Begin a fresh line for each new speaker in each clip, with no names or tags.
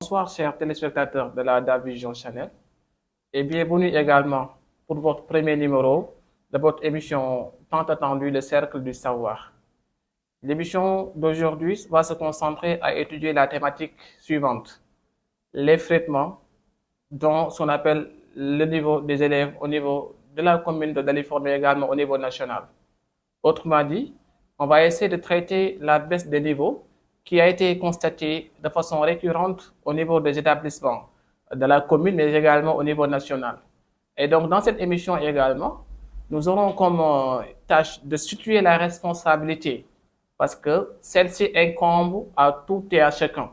Bonsoir, chers téléspectateurs de la Vision Channel, et bienvenue également pour votre premier numéro de votre émission tant attendue, le Cercle du Savoir. L'émission d'aujourd'hui va se concentrer à étudier la thématique suivante, l'effritement, dont on appelle le niveau des élèves au niveau de la commune de Dalifort, mais également au niveau national. Autrement dit, on va essayer de traiter la baisse des niveaux qui a été constatée de façon récurrente au niveau des établissements de la commune, mais également au niveau national. Et donc, dans cette émission également, nous aurons comme tâche de situer la responsabilité, parce que celle-ci incombe à tout et à chacun.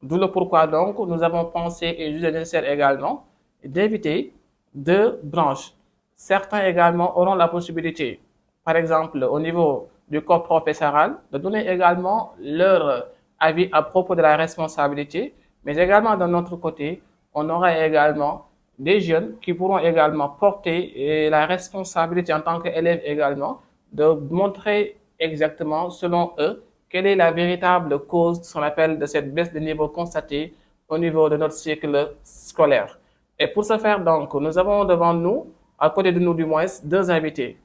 D'où le pourquoi donc nous avons pensé et jugé nécessaire également d'inviter deux branches. Certains également auront la possibilité, par exemple au niveau du corps professoral, de donner également leur avis à propos de la responsabilité, mais également de notre côté, on aura également des jeunes qui pourront également porter la responsabilité en tant qu'élèves également, de montrer exactement, selon eux, quelle est la véritable cause, ce qu'on appelle, de cette baisse de niveau constatée au niveau de notre cycle scolaire. Et pour ce faire, donc, nous avons devant nous, à côté de nous du moins, deux invités.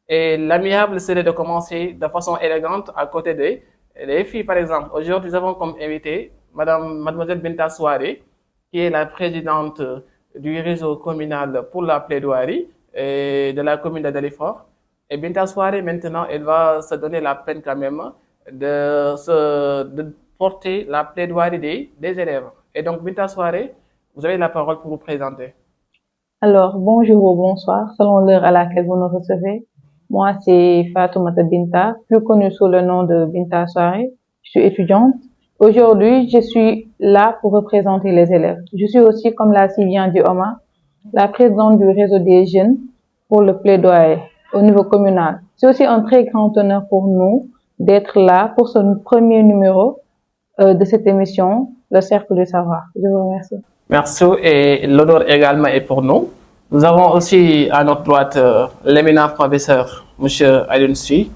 Et l'amiable serait de commencer de façon élégante à côté des filles, par exemple. Aujourd'hui, nous avons comme invité Mademoiselle Binta Souare, qui est la présidente du réseau communal pour la plaidoirie de la commune de Dalifort. Et Binta Souare, maintenant, elle va se donner la peine quand même de porter la plaidoirie des élèves. Et donc, Binta Souare, vous avez la parole pour vous présenter.
Alors, bonjour ou bonsoir, selon l'heure à laquelle vous nous recevez. Moi, c'est Fatoumata Binta, plus connue sous le nom de Binta Souare. Je suis étudiante. Aujourd'hui, je suis là pour représenter les élèves. Je suis aussi, comme l'a si bien dit Omar, la présidente du réseau des jeunes pour le plaidoyer au niveau communal. C'est aussi un très grand honneur pour nous d'être là pour ce premier numéro de cette émission, le Cercle du Savoir. Je vous remercie.
Merci, et l'honneur également est pour nous. Nous avons aussi à notre droite l'éminent professeur, M. Alioune Sy,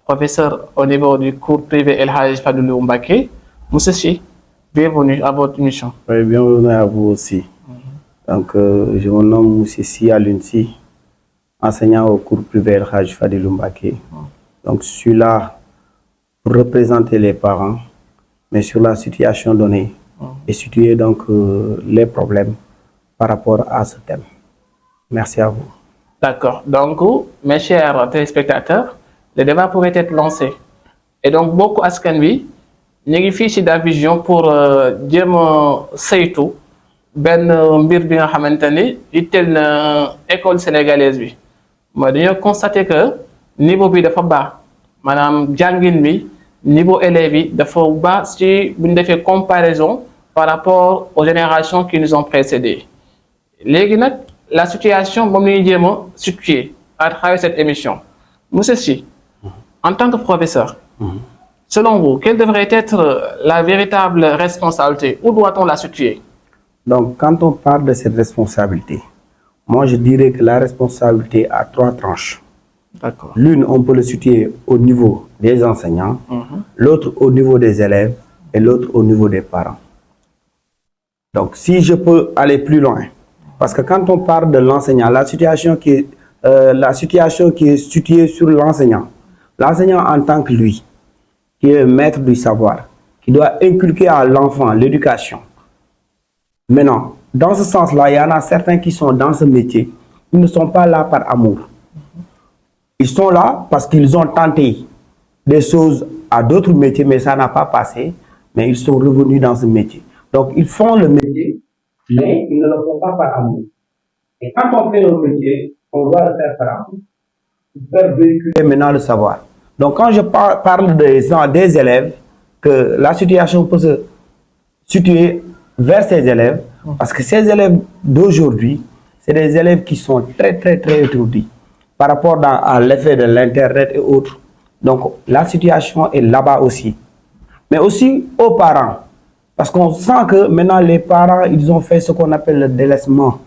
professeur au niveau du cours privé El Hadj Fadilou Mbacké. Monsieur Sy, bienvenue à votre émission.
Oui, bienvenue à vous aussi. Donc, je me nomme M. Sy Alioune Sy, enseignant au cours privé El Hadj Fadilou Mbacké. Donc, je suis là pour représenter les parents, mais sur la situation donnée et situer donc les problèmes par rapport à ce thème. Merci à vous.
D'accord. Donc, mes chers téléspectateurs, le débat pourrait être lancé. Et donc, beaucoup askan wi ñu ngi fii ci Vision pour jéem a saytu benn mbir bi nga xamante ni itteel na école sénégalaise bi. mooy dañoo constaté que niveau bi dafa baax maanaam jàngin bi niveau élèves yi dafa baax ci bu ñu defee comparaison par rapport aux générations qui nous ont précédés. Léegi nag la situation moom la ñuy jéem a situer à travers cette émission. Monsieur Sy, en tant que professeur, selon vous, quelle devrait être la véritable responsabilité? Où doit-on la situer?
Donc, quand on parle de cette responsabilité, moi je dirais que la responsabilité a trois tranches.
D'accord.
L'une, on peut le situer au niveau des enseignants, l'autre au niveau des élèves et l'autre au niveau des parents. Donc, si je peux aller plus loin, parce que quand on parle de l'enseignant, la situation qui est située sur l'enseignant, l'enseignant en tant que lui, qui est maître du savoir, qui doit inculquer à l'enfant l'éducation. Maintenant, dans ce sens-là, il y en a certains qui sont dans ce métier, ils ne sont pas là par amour. Ils sont là parce qu'ils ont tenté des choses à d'autres métiers, mais ça n'a pas passé, mais ils sont revenus dans ce métier. Donc, ils font le métier, mais ils ne le font pas par amour. Et quand on fait un métier, on doit le faire par amour, pour faire véhiculer maintenant le savoir. Donc, quand je parle des élèves, que la situation peut se situer vers ces élèves, parce que ces élèves d'aujourd'hui, c'est des élèves qui sont très étourdis par rapport à l'effet de l'Internet et autres. Donc, la situation est là-bas aussi. Mais aussi aux parents, parce qu'on sent que maintenant les parents, ils ont fait ce qu'on appelle le délaissement.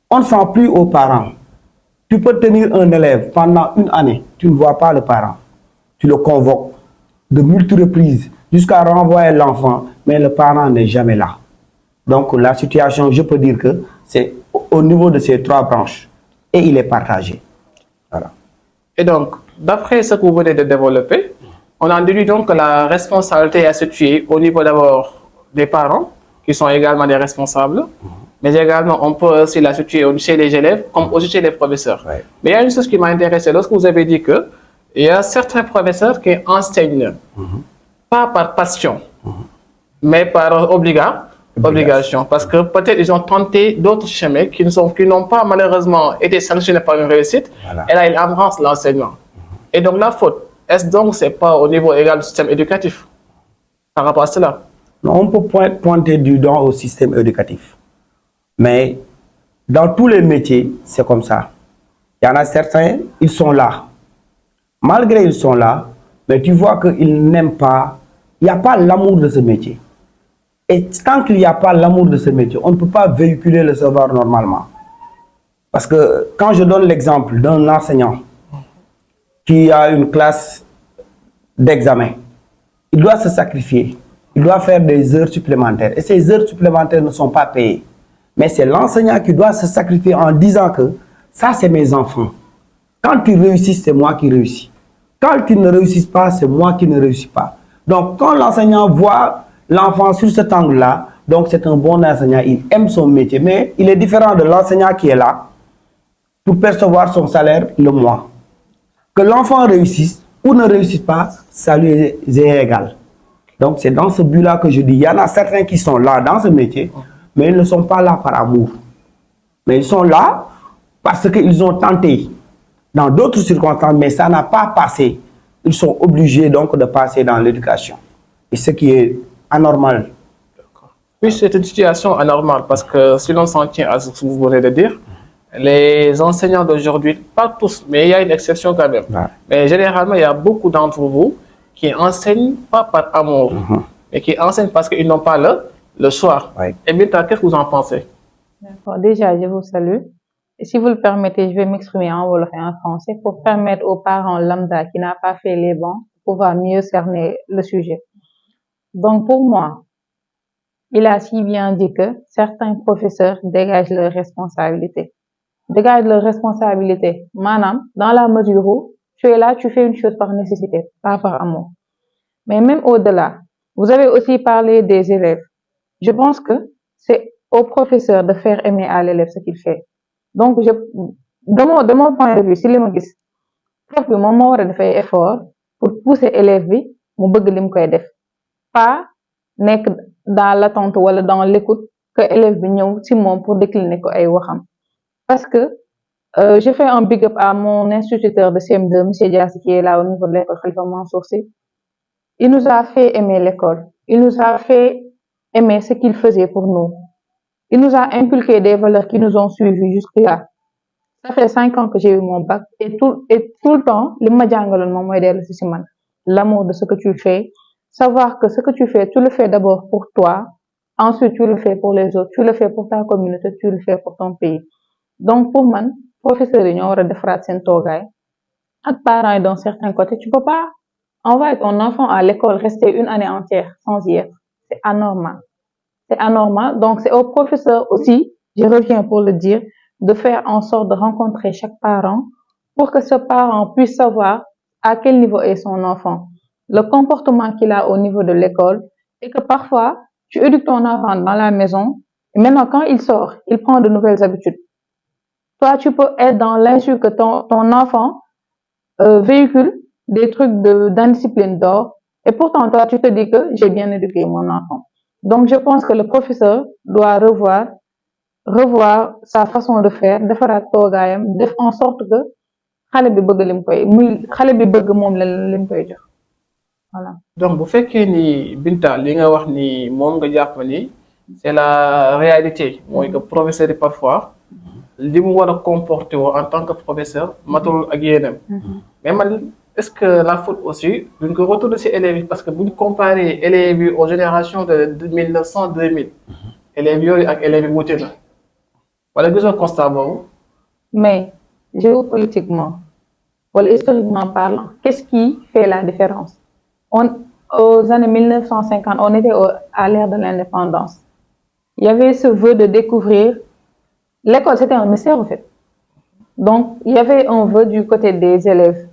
On ne sent plus aux parents. Tu peux tenir un élève pendant une année, tu ne vois pas le parent. Tu le convoques de multiples reprises jusqu'à renvoyer l'enfant, mais le parent n'est jamais là. Donc la situation, je peux dire que c'est au niveau de ces trois branches et il est partagé. Voilà.
Et donc, d'après ce que vous venez de développer, on en déduit donc que la responsabilité est à se situer au niveau d'abord des parents, qui sont également des responsables, mais également on peut aussi la situer chez les élèves comme aussi chez les professeurs.
Ouais.
Mais il y a une chose qui m'a intéressé lorsque vous avez dit que il y a certains professeurs qui enseignent pas par passion, mais par obligation, parce que peut-être ils ont tenté d'autres chemins qui n'ont pas malheureusement été sanctionnés par une réussite,
Voilà.
et là ils embrassent l'enseignement. Et donc la faute, est-ce donc c'est pas au niveau égal du système éducatif par rapport à cela?
Non, on peut pointer du doigt au système éducatif. Mais dans tous les métiers, c'est comme ça. Il y en a certains, ils sont là. Malgré ils sont là, mais tu vois qu'ils n'aiment pas, il n'y a pas l'amour de ce métier. Et tant qu'il n'y a pas l'amour de ce métier, on ne peut pas véhiculer le savoir normalement. Parce que quand je donne l'exemple d'un enseignant qui a une classe d'examen, il doit se sacrifier, il doit faire des heures supplémentaires. Et ces heures supplémentaires ne sont pas payées. Mais c'est l'enseignant qui doit se sacrifier en disant que ça, c'est mes enfants. Quand ils réussissent, c'est moi qui réussis. Quand ils ne réussissent pas, c'est moi qui ne réussis pas. Donc, quand l'enseignant voit l'enfant sur cet angle-là, donc c'est un bon enseignant, il aime son métier. Mais il est différent de l'enseignant qui est là pour percevoir son salaire le mois. Que l'enfant réussisse ou ne réussisse pas, ça lui est égal. Donc, c'est dans ce but-là que je dis, il y en a certains qui sont là dans ce métier, mais ils ne sont pas là par amour. Mais ils sont là parce qu'ils ont tenté dans d'autres circonstances, mais ça n'a pas passé. Ils sont obligés donc de passer dans l'éducation. Et ce qui est anormal.
Oui, c'est une situation anormale parce que si l'on s'en tient à ce que vous venez de dire, les enseignants d'aujourd'hui, pas tous, mais il y a une exception quand même.
Ouais.
Mais généralement, il y a beaucoup d'entre vous qui enseignent pas par amour, mais qui enseignent parce qu'ils n'ont pas le choix.
Ouais.
Et Binta, qu'est-ce que vous en pensez?
D'accord. Déjà, je vous salue. Et si vous le permettez, je vais m'exprimer en wolof et en français pour permettre aux parents lambda qui n'ont pas fait les bancs de pouvoir mieux cerner le sujet. Donc, pour moi, il a si bien dit que certains professeurs dégagent leurs responsabilités. Dégagent leurs responsabilités. Madame, dans la mesure où tu es là, tu fais une chose par nécessité, pas par amour. Mais même au-delà, vous avez aussi parlé des élèves. Je pense que c'est au professeur de faire aimer à l'élève ce qu'il fait. Donc, de mon point de vue, si les ma gis, prof bi moom moo war a def ay effort pour pousser élève bi mu bëgg lim koy def, pas nekk dans l'attente wala dans l'écoute que élève bi ñëw ci moom pour décliner ko ay waxam. Parce que je fais un big up à mon instituteur de CM2, monsieur Diassi, qui est là au niveau de l'école Khalifa Mansour Sy. Il nous a fait aimer l'école. Il nous a fait aimer ce qu'il faisait pour nous. Il nous a inculqué des valeurs qui nous ont suivis jusque-là. Ça fait 5 ans que j'ai eu mon bac et tout le temps, li ma jàngaloon moom mooy dellu si man. L'amour de ce que tu fais, savoir que ce que tu fais, tu le fais d'abord pour toi, ensuite tu le fais pour les autres, tu le fais pour ta communauté, tu le fais pour ton pays. Donc pour man, professeurs yi ñoo war a defaraat seen toogaay ak parents yi d'un certain côté, tu peux pas envoyer ton enfant à l'école rester une année entière sans y être. C'est anormal. C'est anormal. Donc, c'est au professeur aussi, je reviens pour le dire, de faire en sorte de rencontrer chaque parent pour que ce parent puisse savoir à quel niveau est son enfant, le comportement qu'il a au niveau de l'école et que parfois, tu éduques ton enfant dans la maison et maintenant, quand il sort, il prend de nouvelles habitudes. Toi, tu peux être dans l'insulte que ton enfant véhicule des trucs d'indiscipline d'or et pourtant, toi, tu te dis que j'ai bien éduqué mon enfant. Donc, je pense que le professeur doit revoir sa façon de faire, defaraat toogaayam, def en sorte que xale bi bëgg lim koy xale bi bëgg moom lim koy jox. Voilà.
Donc, bu fekkee ni Binta li nga wax ni moom nga jàpp ni c'est la réalité mooy que professeur yi parfois li mu war a comporter woo en tant que professeur matul ak yéenam. Mais man est-ce que la faute aussi duñ ko retourner ci élèves yi parce que buñ comparer élèves yi aux générations de 1900-2000 élèves yooyu ak élèves yi wuute na wala gisoo constat boobu.
Mais géopolitiquement wala historiquement parlant, qu'est-ce qui fait la différence? Aux années 1950, on était à l'ère de l'indépendance. Il il y avait ce vœu de découvrir. L'école, c'était un mystère, en fait. Donc, il y avait un vœu du côté des élèves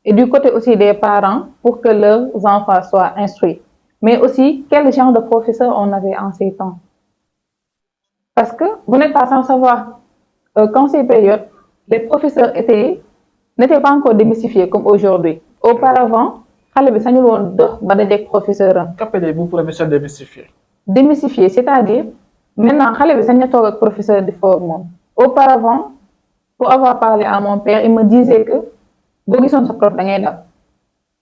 et du côté aussi des parents pour que leurs enfants soient instruits. Mais aussi, quel genre de professeur on avait en ces temps. Parce que vous n'êtes pas sans savoir, quand ces périodes, les professeurs n'étaient pas encore démystifiés comme aujourd'hui. Auparavant, xale bi sañul woon dox ba dajeek professeur am.
Qu'appelez-vous professeur démystifié?
Démystifié, c'est-à-dire maintenant xale bi sañ na toog ak professeur di fo moom. Auparavant, pour avoir parlé à mon père, il me disait que boo gisoon sa prof da ngay daw.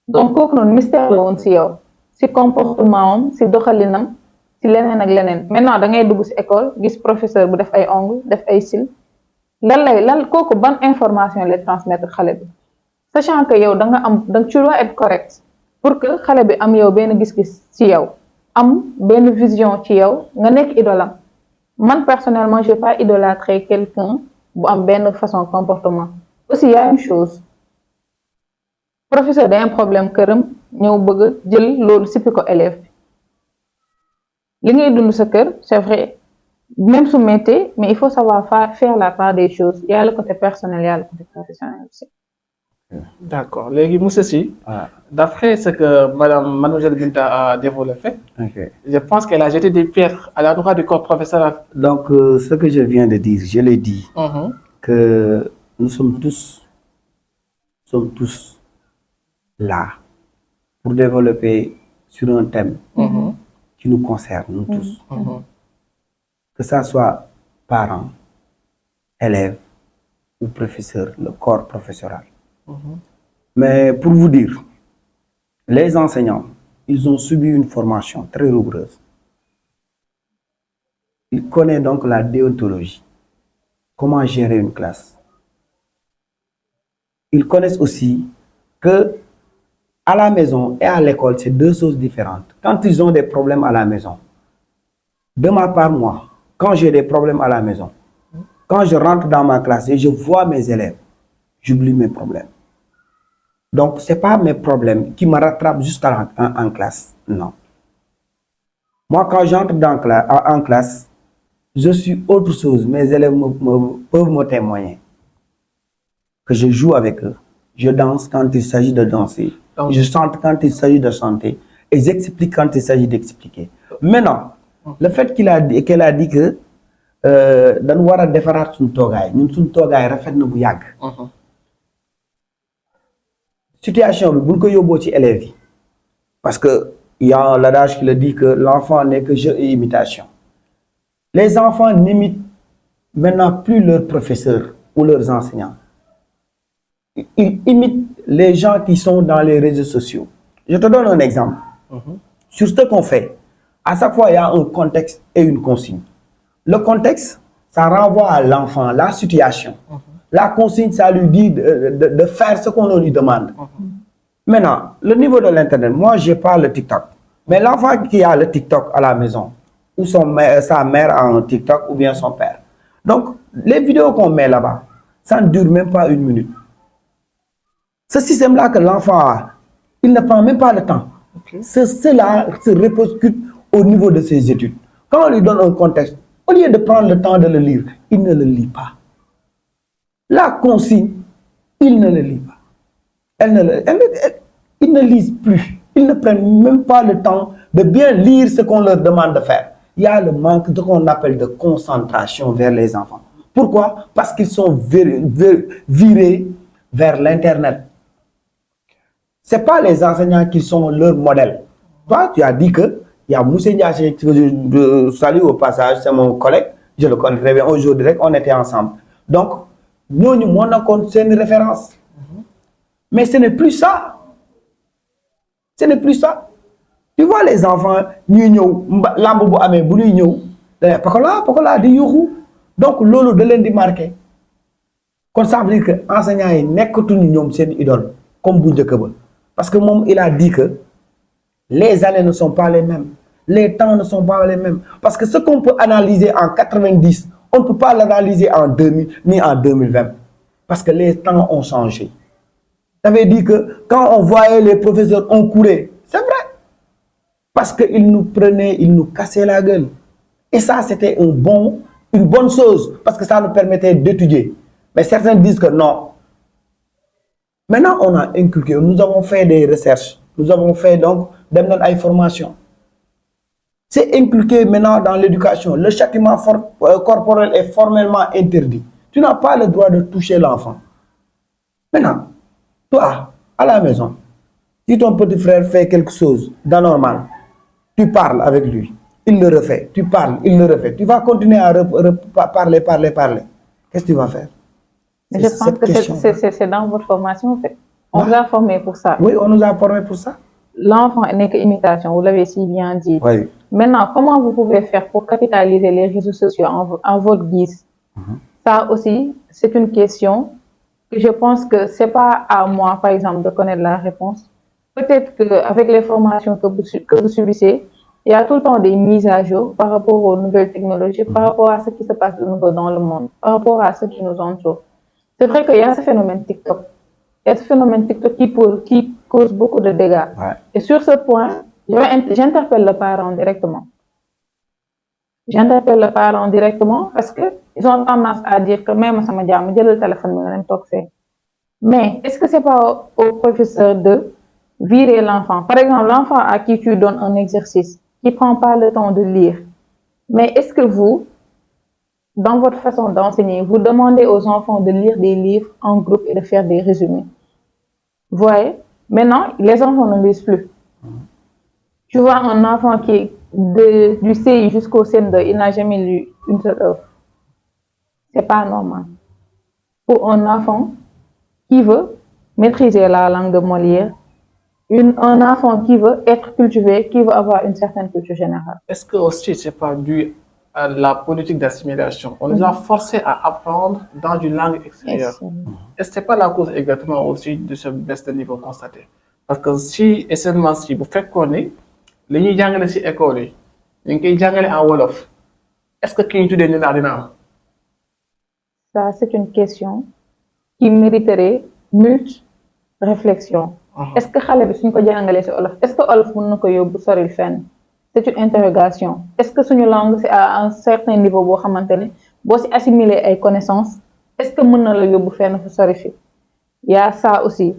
Donc kooku noonu mystère la woon si yow, si comportement am, si doxalinam, si leneen ak leneen. Maintenant da ngay dugg si école gis professeur bu def ay ongles, def ay cils. lan kooku ban information lay transmettre xale bi. Sachant que yow tu dois être correct pour que xale bi am yow benn gis-gis ci yow, am benn vision ci yow, nga nekk idolam. Man personnellement, je vais pas idolâtrer quelqu'un bu am benn façon comportement. Aussi, il y a une chose. Professeur day am problème këram ñëw bëgg jël loolu sippi ko élève bi. Li ngay dund sa kër, c'est vrai, même su méttee, mais il faut savoir faire la part des choses. Il y a le côté personnel, il y a le côté professionnel aussi.
D'accord. Léegi monsieur Sy, d'après ce que mademoiselle Binta a développé, je pense qu'elle a jeté des pierres à l'endroit du corps professoral.
Donc, ce que je viens de dire, je l'ai dit, que nous sommes tous là pour développer sur un thème qui nous concerne, nous tous. Que ça soit parents, élèves ou professeurs, le corps professoral. Mais pour vous dire, les enseignants, ils ont subi une formation très rigoureuse. Ils connaissent donc la déontologie, comment gérer une classe. Ils connaissent aussi que à la maison et à l'école, c'est deux choses différentes. Quand ils ont des problèmes à la maison, de ma part, moi, quand j'ai des problèmes à la maison, quand je rentre dans ma classe et je vois mes élèves, j'oublie mes problèmes. Donc, ce n'est pas mes problèmes qui me rattrapent jusqu'à en classe. Non. Moi, quand j'entre en classe, je suis autre chose. Mes élèves peuvent me témoigner que je joue avec eux. Je danse quand il s'agit de danser. Je chante quand il s'agit de chanter. Et j'explique quand il s'agit d'expliquer. Maintenant, le fait qu'elle a dit que dañu war a defaraat suñu toogaay ñun suñu toogaay rafet na bu yàgg. Situation bi buñ ko yóbboo ci élèves yi parce que il y a l'adage qui le dit que l'enfant n'est que jeu et imitation. Les enfants n'imitent maintenant plus leurs professeurs ou leurs enseignants. Ils imitent les gens qui sont dans les réseaux sociaux. Je te donne un exemple. Sur ce qu'on fait, à chaque fois, il y a un contexte et une consigne. Le contexte, ça renvoie à l'enfant, la situation. La consigne, ça lui dit de faire ce qu'on lui demande. Maintenant, le niveau de l'Internet, moi, je n'ai pas le TikTok. Mais l'enfant qui a le TikTok à la maison, ou sa mère a un TikTok, ou bien son père. Donc, les vidéos qu'on met là-bas, ça ne dure même pas 1 minute. Ce système-là que l'enfant a, il ne prend même pas le temps. Cela se répercute au niveau de ses études. Quand on lui donne un contexte, au lieu de prendre le temps de le lire, il ne le lit pas. La consigne, il ne le lit pas. Ils ne lisent plus. Ils ne prennent même pas le temps de bien lire ce qu'on leur demande de faire. Il y a le manque de ce qu'on appelle de concentration vers les enfants. Pourquoi? Parce qu'ils sont virés vers l'Internet. Ce n'est pas les enseignants qui sont leur modèle. Toi, tu as dit que il y a Moussa Ndiaye, que je salue au passage, c'est mon collègue, je le connais très bien. Aujourd'hui, on était ensemble. Donc, nous, c'est une référence. Mais ce n'est plus ça. Ce n'est plus ça. Tu vois les enfants, donc, lolo de l'un marqué. Comme ça veut dire que l'enseignant n'est que tout une idole, comme Boudjekebe. Parce que moi, il a dit que les années ne sont pas les mêmes. Les temps ne sont pas les mêmes. Parce que ce qu'on peut analyser en 90, on ne peut pas l'analyser en 2000 ni en 2020. Parce que les temps ont changé. Ça veut dire que quand on voyait les professeurs, on courait. C'est vrai. Parce qu'ils nous prenaient, ils nous cassaient la gueule. Et ça, c'était une bonne chose, parce que ça nous permettait d'étudier. Mais certains disent que non. Maintenant, on a inculqué, nous avons fait des recherches, nous avons fait donc des formations. C'est inculqué maintenant dans l'éducation. Le châtiment corporel est formellement interdit. Tu n'as pas le droit de toucher l'enfant. Maintenant, toi, à la maison, si ton petit frère fait quelque chose d'anormal, tu parles avec lui, il le refait, tu parles, il le refait. Tu vas continuer à parler. Qu'est-ce que tu vas faire?
Mais je pense que c'est dans votre formation, en fait. On vous a formé pour ça.
Oui, on nous a formé pour ça.
L'enfant n'est que imitation, vous l'avez si bien dit.
Oui.
Maintenant, comment vous pouvez faire pour capitaliser les réseaux sociaux en votre guise? Ça aussi, c'est une question que je pense que c'est pas à moi, par exemple, de connaître la réponse. Peut-être qu'avec les formations que vous subissez, il y a tout le temps des mises à jour par rapport aux nouvelles technologies, par rapport à ce qui se passe de nouveau dans le monde, par rapport à ce qui nous entoure. C'est vrai qu'il y a ce phénomène TikTok. Il y a ce phénomène TikTok qui cause beaucoup de dégâts.
Ouais.
Et sur ce point, j'interpelle le parent directement. J'interpelle le parent directement parce qu'ils ont tendance à dire que même ça m'a dit, le téléphone, mais est-ce que c'est pas au professeur de virer l'enfant? Par exemple, l'enfant à qui tu donnes un exercice, qui prend pas le temps de lire. Mais est-ce que vous, dans votre façon d'enseigner, vous demandez aux enfants de lire des livres en groupe et de faire des résumés? Vous voyez? Maintenant, les enfants ne lisent plus. Tu vois un enfant qui est du CI jusqu'au CM2, il n'a jamais lu une seule œuvre. C'est pas normal. Pour un enfant qui veut maîtriser la langue de Molière, un enfant qui veut être cultivé, qui veut avoir une certaine culture générale.
Est-ce que aussi c'est pas dû à la politique d'assimilation? On nous a forcés à apprendre dans une langue extérieure. Est-ce que c'est pas la cause exactement aussi de ce baisse de niveau constaté? Parce que si et seulement si vous faites connaître les ñuy jàngale ci école yi ñu ngi koy jàngale en wolof, est-ce que ki ñu tuddee ñu dina am?
Ça, c'est une question qui mériterait multe réflexion. Est-ce que xale bi suñ ko jàngalee ci olof, est-ce que olof mën na ko yóbbu soril fenn? C'est une interrogation. Est-ce que suñu langue c'est à un certain niveau boo xamante ne boo ci assimiler ay connaissances, est-ce que mën na la yóbbu fenn fu sori fi? Il y a ça aussi.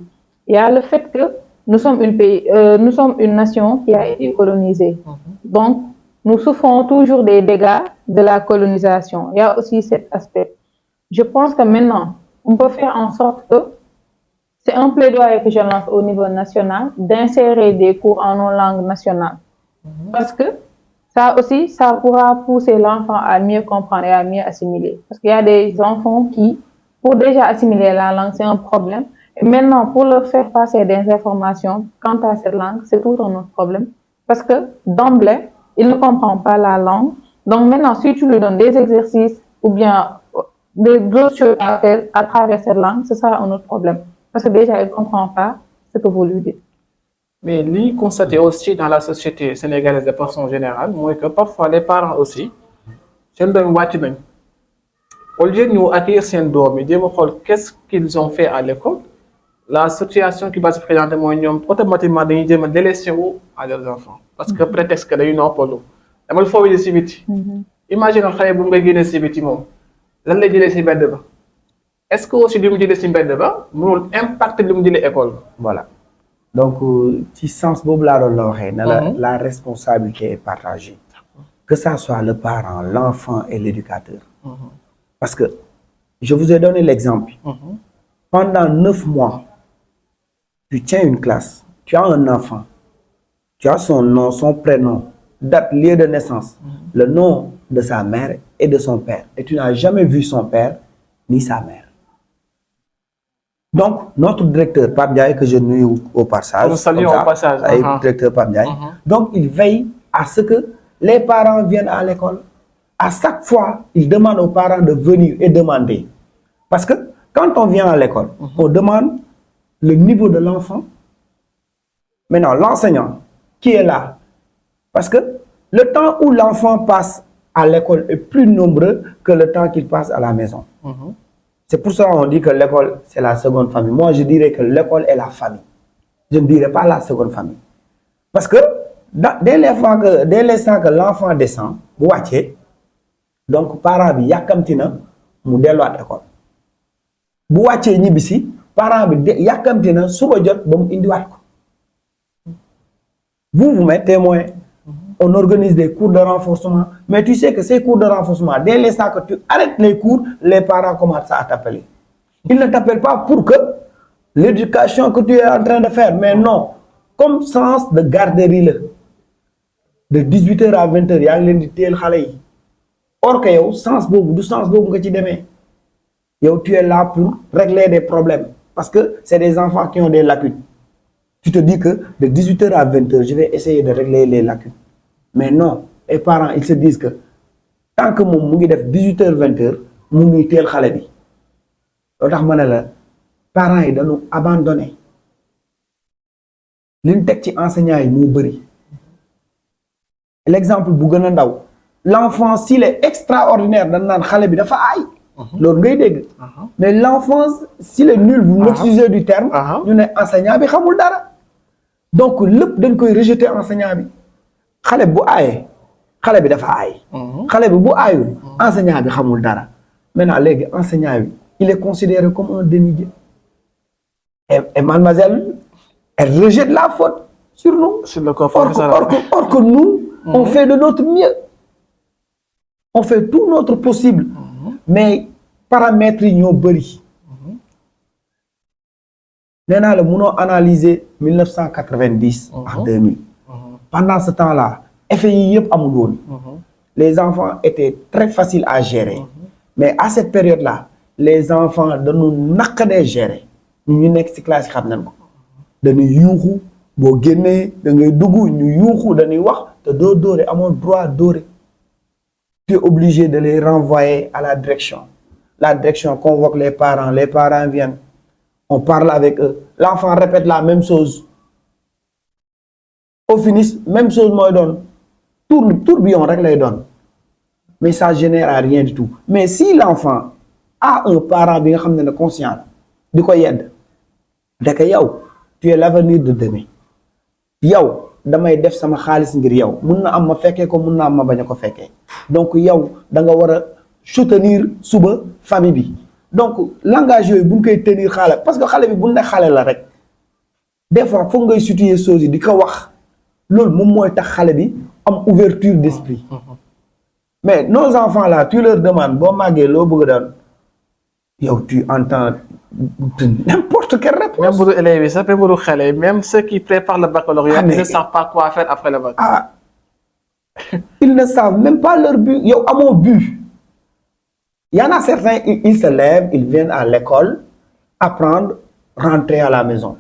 Il y a le fait que nous sommes une nation qui a été colonisée. Donc, nous souffrons toujours des dégâts de la colonisation. Il y a aussi cet aspect. Je pense que maintenant, on peut faire en sorte que c'est un plaidoyer que je lance au niveau national d'insérer des cours en nos langues nationales. Parce que ça aussi, ça pourra pousser l'enfant à mieux comprendre et à mieux assimiler. Parce qu'il y a des enfants qui, pour déjà assimiler la langue, c'est un problème. Et maintenant, pour leur faire passer des informations quant à cette langue, c'est tout un autre problème. Parce que d'emblée, il ne comprend pas la langue. Donc maintenant, si tu lui donnes des exercices ou bien d'autres choses à faire à travers cette langue, ce sera un autre problème. Parce que déjà, il ne comprend pas ce que vous lui dites.
Mais lui, constaté aussi dans la société sénégalaise de façon générale, moi que parfois les parents aussi, au lieu de nous accueillir ces doom, qu'est-ce qu'ils ont fait à l'école? La situation qui va se présenter, automatiquement, ils vont délaisser à leurs enfants. Parce que prétexte que ils n'ont pas l'eau. Il faut que les enfants. Imagine un frère qui est civiti. Lan lay jëlee ci mbedd ba? Est-ce que aussi li mu jëlee ci mbedd ba mënul impacter li mu jëlee école?
Voilà. Donc ci sens boobu laa doon la waxee ne la responsabilité est partagée. Que ça soit le parent, l'enfant et l'éducateur. Parce que je vous ai donné l'exemple. Pendant 9 mois, tu tiens une classe, tu as un enfant, tu as son nom, son prénom, date, lieu de naissance, le nom de sa mère et de son père. Et tu n'as jamais vu son père ni sa mère. Donc, notre directeur, Pape Ndiaye, que je nuis au passage,
nous saluons au passage.
Directeur Pape Ndiaye, donc il veille à ce que les parents viennent à l'école. À chaque fois, il demande aux parents de venir et demander. Parce que quand on vient à l'école, on demande le niveau de l'enfant. Maintenant, l'enseignant qui est là, parce que le temps où l'enfant passe à l'école est plus nombreux que le temps qu'il passe à la maison. C'est pour ça qu'on dit que l'école, c'est la seconde famille. Moi, je dirais que l'école est la famille. Je ne dirais pas la seconde famille. Parce que dès l'instant que l'enfant descend bu wàccee donc parent bi yàkkamti na mu delluwaat école bu wàccee ñibbisi parent bi yàkkamti na suba jot ba mu indiwaat ko vous m'êtes témoin. On organise des cours de renforcement, mais tu sais que ces cours de renforcement, dès l'instant que tu arrêtes les cours, les parents commencent à t'appeler. Ils ne t'appellent pas pour que l'éducation que tu es en train de faire, mais non, comme sens de garderie là, de 18h à 20h, il y a leen di teel xale yi. Or que yow sens boobu du sens boobu nga ci demee. Yow tu es là pour régler des problèmes parce que c'est des enfants qui ont des lacunes. Tu te dis que de 18h à 20h, je vais essayer de régler les lacunes. Mais non, les parents, ils se disent que tant que moom mu ngi def 18h 20h mu ngi teel xale bi loo tax ma ne la parents yi dañu abandonné li ñu teg ci enseignants yi moo bëri. L'exemple bu gën a ndaw l'enfant s'il est extraordinaire dañ naan xale bi dafa aay. loolu ngay dégg. mais l'enfant s'il est nul, vous m'excusez du terme. ñu ne enseignant bi xamul dara. donc lépp dañ koy rejeter enseignant bi. xale bu aayee xale bi dafa aay. xale bi bu aayul enseignant bi xamul dara maintenant léegi enseignant bi il est considéré comme un demi-dieu et mademoiselle elle rejette la faute sur nous.
Sur le corps professoral.
Or que nous on fait de notre mieux, on fait tout notre possible mais paramètres yi ñoo bëri. nee naa la mënoo analyser 1990 à 2000. Pendant ce temps-là, effet yi yëpp amul woon. Les enfants étaient très faciles à gérer. Mais à cette période-là, les enfants dañu naqadee gérer. ñu nekk ci classe yi xam nañ ko. dañuy yuuxu boo génnee da ngay dugg ñu yuuxu dañuy wax te doo dóore amoo droit dóore. Tu es obligé de les renvoyer à la direction. La direction convoque les parents viennent. On parle avec eux. L'enfant répète la même chose. Au finish même chose mooy doon tourbillon rek lay doon mais ça génère à rien du tout. Mais si l'enfant a un parent bi nga xam ne conscient di ko yedd daka yow tu es l'avenir de demain. yow damay def sama xaalis ngir yow mun na am ma fekkee ko mun na am ma bañ a ko fekkee donc yow da nga war a soutenir suba famille bi donc langage yooyu bu ñu koy tenir xale parce que xale bi bu ne xale la rek des fois foog ngay situer choses yi di ko wax. loolu moom mooy tax xale bi am ouverture d'esprit. mais nos enfants là tu leur demandes boo màggee loo bëgg a doon yow tu entends n'importe quelle réponse.
même bu dul élèves yi sax même bu dul xale yi même ceux qui préparent le baccalauréat ils ne savent pas quoi faire après le bac.
Ils ne savent même pas leur but. yow amoo but. y en a certains ils se lèvent ils viennent à l'école apprendre rentrer à la maison.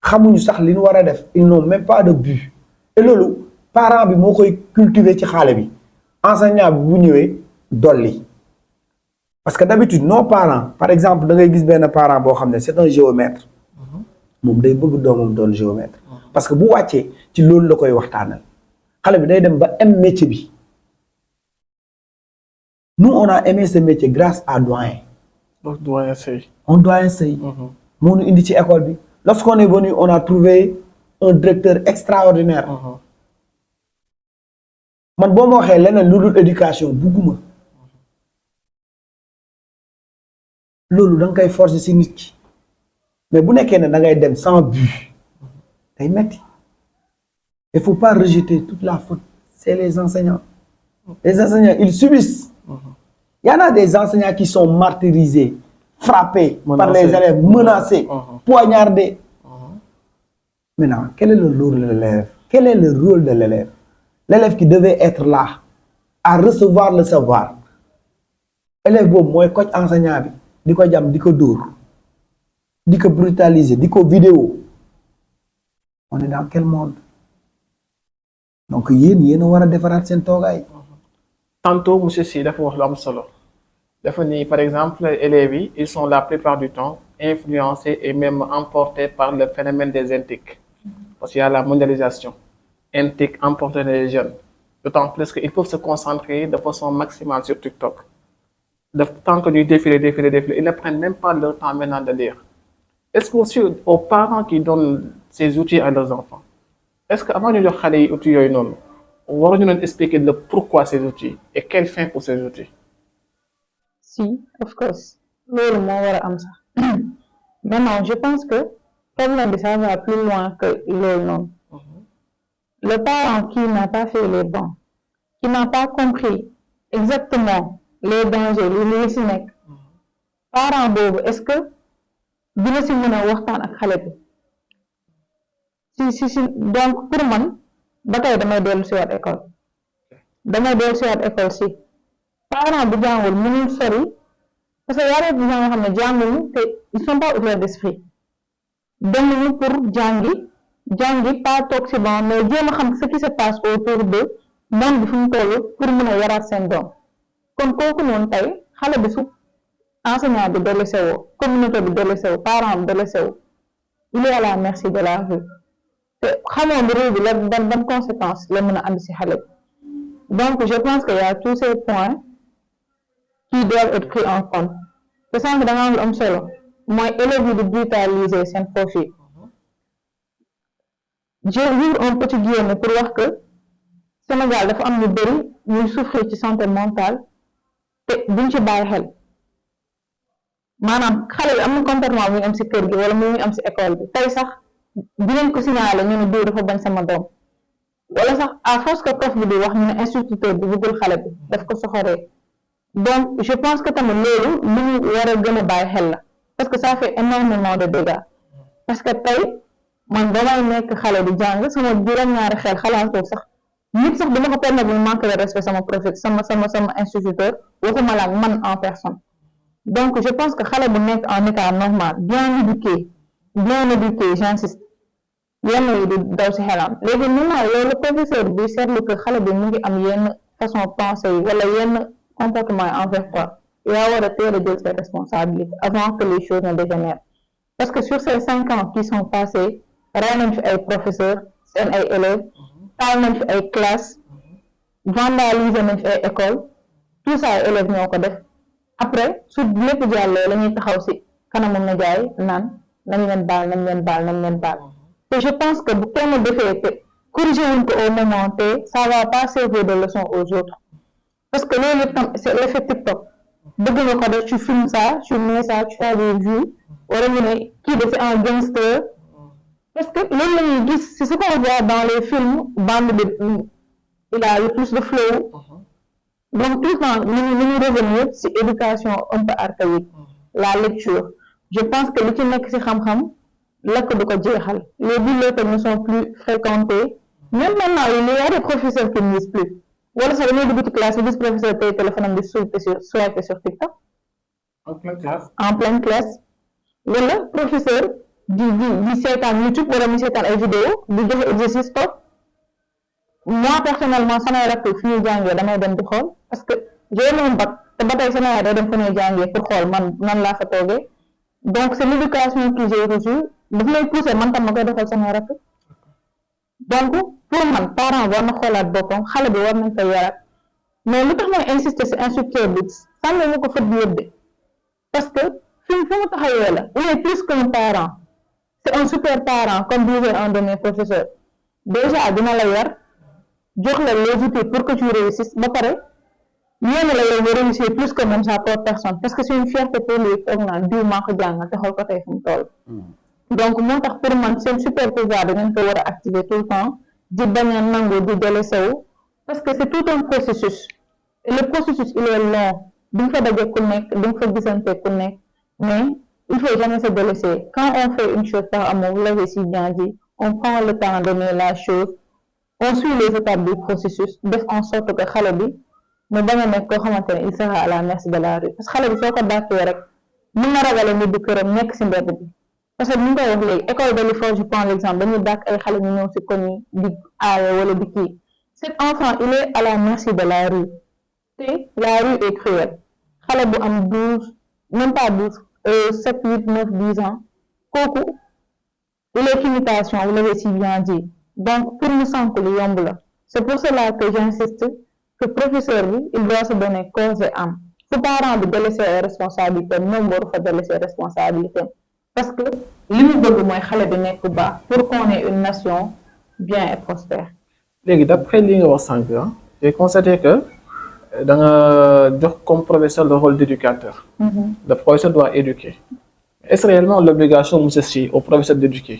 xamuñu sax li ñu war a def ils n'ont même pas de but et loolu parent bi moo koy cultiver ci xale bi enseignant bi bu ñëwee dolli parce que d'habitude nos parents par exemple da ngay gis benn parent boo xam ne c'est un géomètre moom day bëgg doomam doon géomètre parce que bu wàccee ci loolu la koy waxtaanal xale bi day dem ba aime métier bi. Nous on a aimé ce métier grâce à doyen.
donc doyen Seye.
on doyen Seye. moo ñu indi ci école bi. Lorsqu'on est venu, on a trouvé un directeur extraordinaire. Man boo ma waxee leneen lu dul éducation bugguma. loolu da nga koy forcer ci nit ki mais bu nekkee ne da ngay dem sans but day metti. Il faut pas rejeter toute la faute. C'est les enseignants. Les enseignants, ils subissent. Il y en a des enseignants qui sont martyrisés, frappés par les élèves, menacés, poignardés. Maintenant, quel est le rôle de l'élève? Quel est le rôle de l'élève? L'élève qui devait être là, à recevoir le savoir. Élève boobu mooy coach enseignant bi di ko jam di ko dóor di ko brutaliser di ko vidéo. On est dans quel monde? Donc yéen a war a defaraat seen toogaay.
Tantôt monsieur Sy dafa wax lu am solo dafa ni par exemple élèves yi ils sont la plupart du temps influencés et même emportés par le phénomène des NTIC parce qu'il y a la mondialisation. NTIC emporte les jeunes d'autant plus qu'ils peuvent se concentrer de façon maximale sur TikTok. Tant que ñuy défiler ils ne prennent même pas leur temps maintenant de lire. Est-ce que aussi aux parents qui donnent ces outils à leurs enfants est-ce que avant ñu jox xale yi outils yooyu noonu waruñu leen expliquer le pourquoi ces outils et quelle fin pour ces outils.
Si, of course. Loolu moo war a am sax. Maintenant, je pense que problème bi ça va plus loin que loolu noonu. Le parent qui n'a pas fait les bancs, qui n'a pas compris exactement les dangers li si nekk, parent boobu est-ce que dina si mën a waxtaan ak xale bi si donc pour man ba tey damay dellu si waat école si parent bu jàngul mënul sori parce que y a des gens yoo xam ne jànguñu te ils sont pas ouverts d'esprit demuñu pour jàngi pas toog si banc mais jéem a xam ce qui se passe autour de monde bi fu mu toll pour mën a yaraat seen doom kon kooku noonu tey xale bi su enseignant bi délaissé woo communauté bi délaissé woo parent bi délaissé woo il est à la merci de la rue te xamoon bi réew bi la ban conséquence la mën a andi si xale bi donc je pense que y a tous ces points qui doivent être pris en compte te sànq da nga am lu am solo mooy élèves yi di brutaliser seen profil j'ouvre un petit guillemot pour wax que Sénégal dafa am ñu bëri ñuy souffrir ci santé mentale te duñ ci bàyyi xel maanaam xale bi am na comportement bu ñu am si kër gi wala mu ñu am si école bi tey sax dinañ ko signaler ñu ne diw dafa bañ sama doom wala sax à force que prof bi di wax ñu ne instituteur bi bëggul xale bi daf ko soxoree donc je pense que tamit loolu lu ñu war a gën a bàyyi xel la parce que ça fait énormément de dégâts parce que tey man damay nekk xale di jàng sama juróom-ñaari xel xalaatoo sax nit sax dama ko permettre mu manque de respect sama professeur sama instituteur waxuma la man en personne donc je pense que xale bu nekk en état normal bien éduqué j'insiste yenn yi di daw si xelam léegi maintenant loolu professeur bi seetlu que xale bi mu ngi am yenn façon pensée yi wala yenn comportement yi envers toi yaa war a teel a jël ses responsabilités avant que les choses ne dégénèrent parce que sur ces 5 ans qui sont passés rey nañ fi ay professeurs seen ay élèves taal nañ fi ay classes vandaliser nañ fi ay écoles tout ça ay élèves ñoo ko def après su lépp jàllee la ñuy taxaw si kanamu média yi naan nañ leen baal te je pense que bu kenn defee te corriger wuñ ko au moment te ça va pas servir de leçon aux autres parce que loolu tam c'est l'effet TikTok bëgg nga ko def tu filmes ça tu mets ça tu fais des vues wala ñu ne kii de c'est un gangster parce que loolu la ñuy gis c'est ce qu'on voit dans les films bande bi il a eu plus de flow donc tout le temps ñu revenir ci éducation un peu archaïque la lecture je pense que li ci nekk ci xam-xam lakk du ko jeexal les bibliothèques ne sont plus fréquentées même maintenant il y a des professeurs qui ne lisent plus wala sax dañuy dugg ci classe bi gis professeur tey téléphone am di swiper sur TikTok en pleine classe wala professeur di seetaan YouTube wala mu seetaan ay vidéo di joxe exercice toog moi personnellement samay rakk fi ñuy jàngee damay dem di xool parce que j'ai mon bac te ba tey sama yaay day dem fa ñuy jàngee pour xool man nan laa fa toogee donc c'est l'éducation que j'ai reçue daf lay pousser man tam ma koy defal samay rakk donc pour man parent war na xoolaat boppam xale bi war nañ ko yaraat mais lu tax may insister ci instructeur bi sànni ma ko fa di yóbbe parce que fi mu taxawee la il est plus qu'un parent c'est un super parent comme disait un de mes professeurs déjà dina la yar jox la les outils pour que tu réussisses ba pare yéen la yow nga réussir plus que même sa propre personne parce que c'est une fierté pour lui foog naan diw maa ko jàngal te xool ko tey fu mu toll donc moo tax pour man seen super pouvoir dinañ ko war a activer tout le temps di bañ a nangu di délaissé wu parce que c'est tout un processus et le processus il est long di nga fa daje ku nekk di nga fa gisante ku nekk mais il faut jamais se délaisser quand on fait une chose par amour vous l'avez si bien dit on prend le temps de donner la chose on suit les étapes du processus def en sorte que xale bi mu bañ a nekk koo xamante ne il sera à la merci de la rue parce que xale bi soo ko dàkkee rek mën na ragale nit di këram nekk si mbedd bi parce que ni ñu koy wax léegi école de l'effort je prends l'exemple dañuy dàkk ay xale ñu ñëw si koñ yi di aaye wala di kii cet enfant il est à la merci de la rue te la rue est cruelle xale bu am 12 même pas 12 7 8 9 10 ans kooku il est imitation vous l'avez si bien dit donc pour mu sànk lu yomb la c'est pour cela que j'insiste que professeur bi il doit se donner corps et âme fu parent bi délaisser ay responsabilités moom waru fa délaisser responsabilités parce que li mu bëgg mooy xale bi nekk baax pour qu'on ait une nation bien et prospère.
léegi d'après li nga wax sànq j'ai constaté que da nga jox comme professeur le rôle d'éducateur. Le professeur doit éduquer. Est-ce réellement l'obligation monsieur Sy au professeur d'éduquer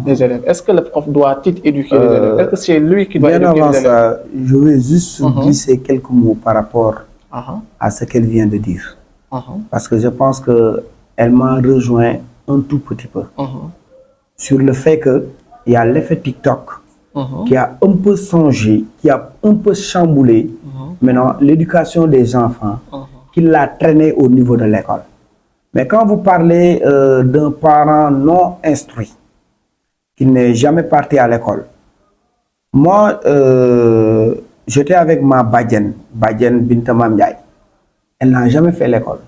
les élèves? Est-ce que le prof doit-il éduquer les élèves? Est-ce que c'est lui qui doit éduquer les élèves?
Bien avant ça, je vais juste glisser quelques mots par rapport à ce qu'elle vient de dire. Parce que je pense qu'elle m'a rejoint un tout petit peu sur le fait qu'il y a l'effet TikTok qui a un peu changé, qui a un peu chamboulé maintenant l'éducation des enfants, qui l'a traîné au niveau de l'école. Mais quand vous parlez d'un parent non instruit, qui n'est jamais parti à l'école, moi, j'étais avec ma Badiane Binta Mamdiaye. Elle n'a jamais fait l'école.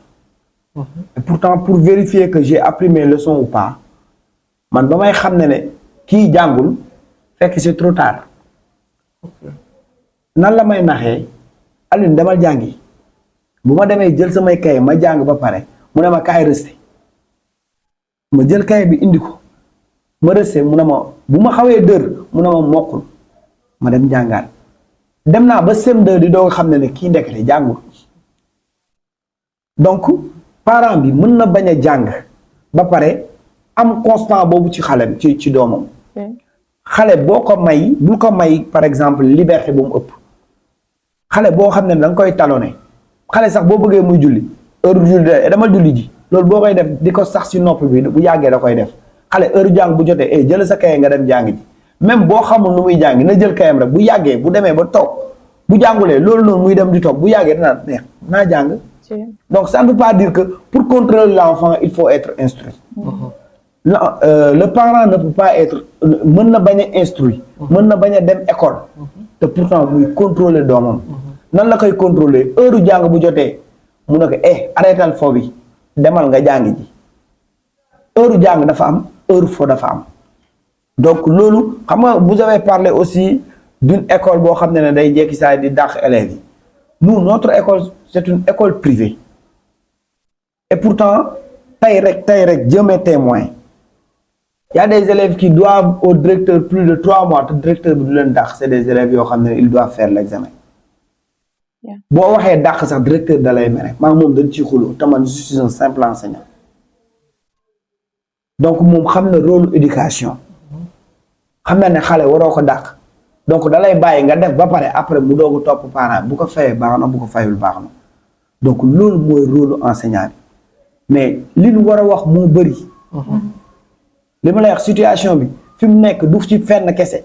Et pourtant, pour vérifier que j'ai appris mes leçons ou pas, man ba may xam ne kii jàngul fekk c'est trop tard. Nan la may naxee Alioune demal jàngi bu ma demee jël samay kay ma jàng ba pare mu ne ma kaay resté ma jël kay bi indi ko ma resté mu ne ma bu ma xawee dër mu ne ma mokkul ma dem jàngaat dem naa ba CM2 di doog xam ne kii ndekete jàngul. Donc parent bi mën na bañ a jàng ba pare am constant boobu ci xale ci doomam. xale boo ko may bul ko may par exemple liberté bu mu ëpp xale boo xam ne da nga koy talonné xale sax boo bëggee muy julli heure julli dama julli ji loolu boo koy def di ko sax si nopp bi bu yàggee da koy def xale heure jàng bu jotee jël sa kaye nga dem jàng ji même boo xamul nu muy jàng na jël kayam rek bu yàggee bu demee ba toog bu jàngulee loolu noonu muy dem di toog bu yàggee danaa neex naa jàng. Donc ça ne veut pas dire que pour contrôler l'enfant il faut être instruit. Le parent ne peut pas être mën na bañ a instruit mën na bañ a dem école te pourtant muy contrôler doomam nan la koy contrôler heure jàng bu jotee mu ne ko arrêtal fo bi demal nga jàng ji heure jàng dafa am heure fo dafa am. Donc loolu xam nga vous avez parlé aussi d'une école boo xam ne day jekki saa di dàq élèves yi. Nous, notre école, c'est une école privée. Et pourtant, Dieu m'est témoin. Il y a des élèves qui doivent au directeur plus de 3 mois. Le directeur de l'UNDAC, c'est des élèves qui doivent faire l'examen. Si vous avez un directeur de l'EMR, je suis un simple enseignant. Donc, je sais le rôle de l'éducation. Je sais que les enfants donc dalay bàyyi nga def ba pare après mu doog topp parent bu ko fayee baax na bu ko fayul baax na donc loolu mooy rôle enseignant bi mais li ñu war a wax moo bëri. li ma lay wax situation bi fi mu nekk du ci fenn kese.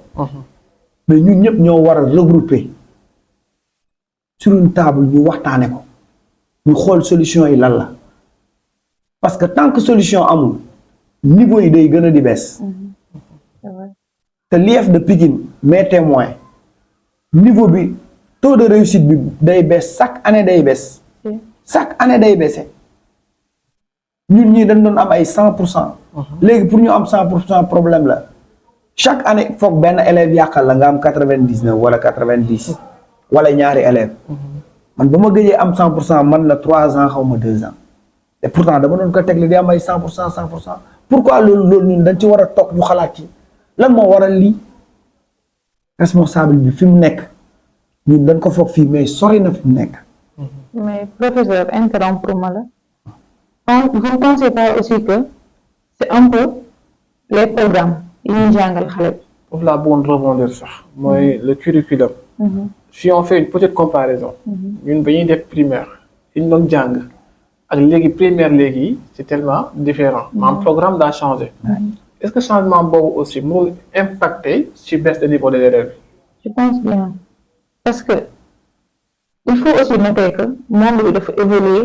mais ñun ñëpp ñoo war a regrouper sur une table ñu waxtaane ko ñu xool solution yi lan la parce que tant que solution amul niveau yi day gën a di baisse. te l'IEF de Pikine mes témoins niveau bi taux de réussite bi day baisse chaque année day baisse. chaque année day baisse. ñun ñii dañ doon am ay 100%. léegi pour ñu am 100% problème la chaque année foog benn élève yàqal la nga am 99 wala 90 wala ñaari élèves. man ba ma gëjee am 100% man la 3 ans xaw ma 2 ans et pourtant dama doon ko tegle di am ay 100%. Pourquoi loolu ñun dañ ci war a toog ñu xalaat ci. lan moo waral lii responsable bi fi mu nekk ñun dañ ko foog fii mais sori na fi mu nekk.
Mais professeur interrompre ma la vous ne pensez pas aussi que c'est un peu les programmes yi ñuy jàngal xale bi.
Foofu laa bëggoon rebondir sax mooy le curriculum. Si on fait une petite comparaison. ñun ba ñuy def primaire fi ñu doon jàng ak léegi primaire léegi c'est tellement différent. maanaam programme daa changé. Est-ce que le changement aussi peut impacter sur la baisse de niveau des élèves?
Je pense bien. Parce que il faut aussi noter que le monde doit évoluer.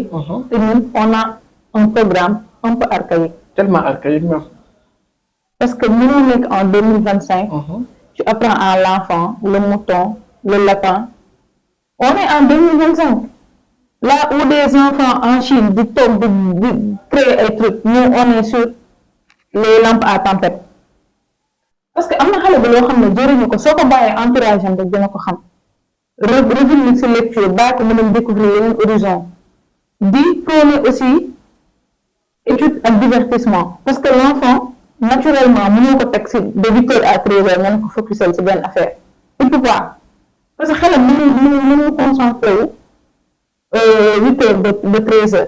Et nous, on a un programme un peu archaïque.
Tellement archaïque même.
Parce que nous, en 2025, tu apprends à l'enfant, le mouton, le lapin. On est en 2025. Là où des enfants en Chine, du top, de créer des trucs, nous, on est sur les lampes à tempête. Parce que am na xale bi loo xam ne jëriñu ko soo ko bàyyee entourage am rek dina ko xam revenir sur lecture bàyyi ko mën a découvrir yeneen horizon di prôner aussi étude ak divertissement parce que l'enfant naturellement mënoo ko teg si de 8h à 13h nga ko focusal si benn affaire il peut pas parce que xelam mënu concentré wu 8h ba 13h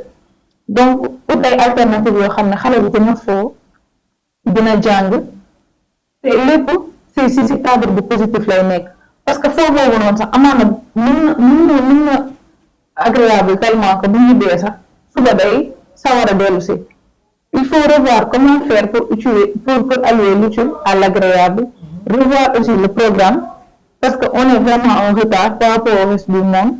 donc ut ay alternative yoo xam ne xale bi dina foo dina jàng te lépp si cadre bu positif lay nekk parce que foo boobu noonu sax amaana mën na agréable tellement que bu ñu dee sax suba day sawar a dellu si il faut revoir comment faire pour allier l'utile à l'agréable revoir aussi le programme parce que on est vraiment en retard par rapport au reste du monde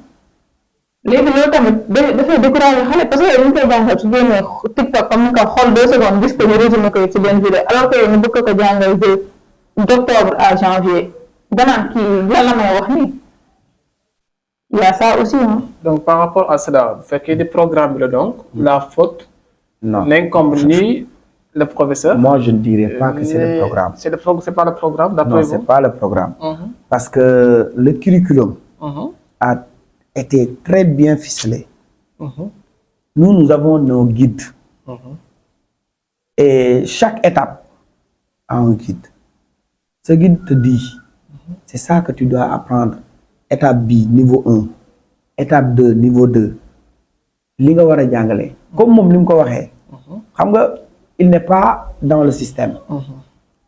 léegi loolu tamit dafay décourager xale parce que yow ñu koy jàngal su génnee TikTok comme ni ko xool 2 secondes gis ko ñu résumé ko ci benn vidéo alors que yow ñu bëgg ko jàngal d'octobre à janvier danaan kii lan la may wax nii il y a ça aussi hein.
Donc par rapport à cela bu fekkee di programme bi la donc la faute n'incombe ni le professeur.
Moi je ne dirais pas que c'est le programme.
C'est pas le programme d'après vous?
Non, c'est pas le programme. Parce que le curriculum a été très bien ficelé. Nous avons nos guides. Et chaque étape a un guide. Ce guide te dit, c'est ça que tu dois apprendre. Étape B, niveau 1. Étape 2, niveau 2. Li nga wara jàngale. Comme moom li mu ko waxee. Xam nga il n'est pas dans le système.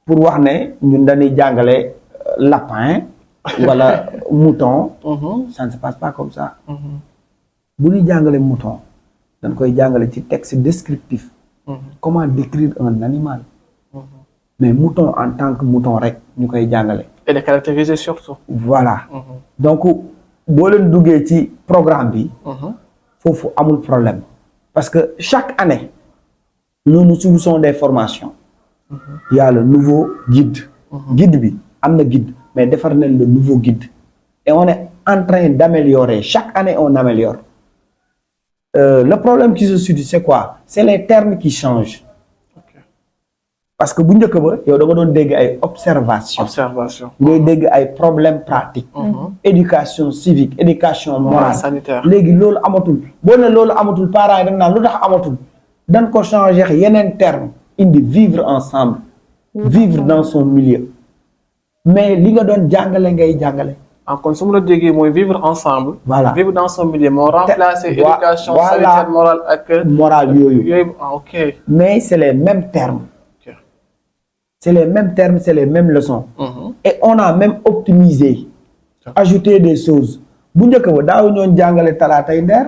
Pour wax ne ñun dañuy jàngale lapin wala mouton. Ça ne se passe pas comme ça. Bu ñu jàngale mouton dañ koy jàngale ci texte descriptif. Comment décrire un animal. Mais mouton en tant que mouton rek ñu koy jàngale.
Et les caractériser surtout.
Voilà. Donc boo leen duggee ci programme bi. Foofu amul problème. Parce que chaque année nous subissons des formations. Il y a le nouveau guide. Guide bi am na guide mais defar nañ le nouveau guide. Et on est en train d'améliorer. Chaque année on améliore. Le problème qui se situe c'est quoi? C'est les termes qui changent. Parce que bu njëkk ba yow da nga doon dégg ay observation ngay dégg ay problèmes pratiques. Éducation civique, éducation morale,
sanitaire.
Léegi loolu amatul boo ne loolu amatul parents yi dañ naan lu tax amatul dañ ko changer yeneen terme indi vivre ensemble, vivre dans son milieu. Mais li nga doon jàngale ngay jàngale.
Kon su ma la déggee mooy vivre ensemble.
Voilà.
Vivre dans son milieu moo remplacer éducation sanitaire morale ak
morale yooyu.
OK.
Mais c'est les mêmes termes. C'est les mêmes termes, c'est les mêmes leçons. Et on a même optimisé, ajouté des choses. Bu njëkk ba daaw ñoon jàngale talaatay ndeer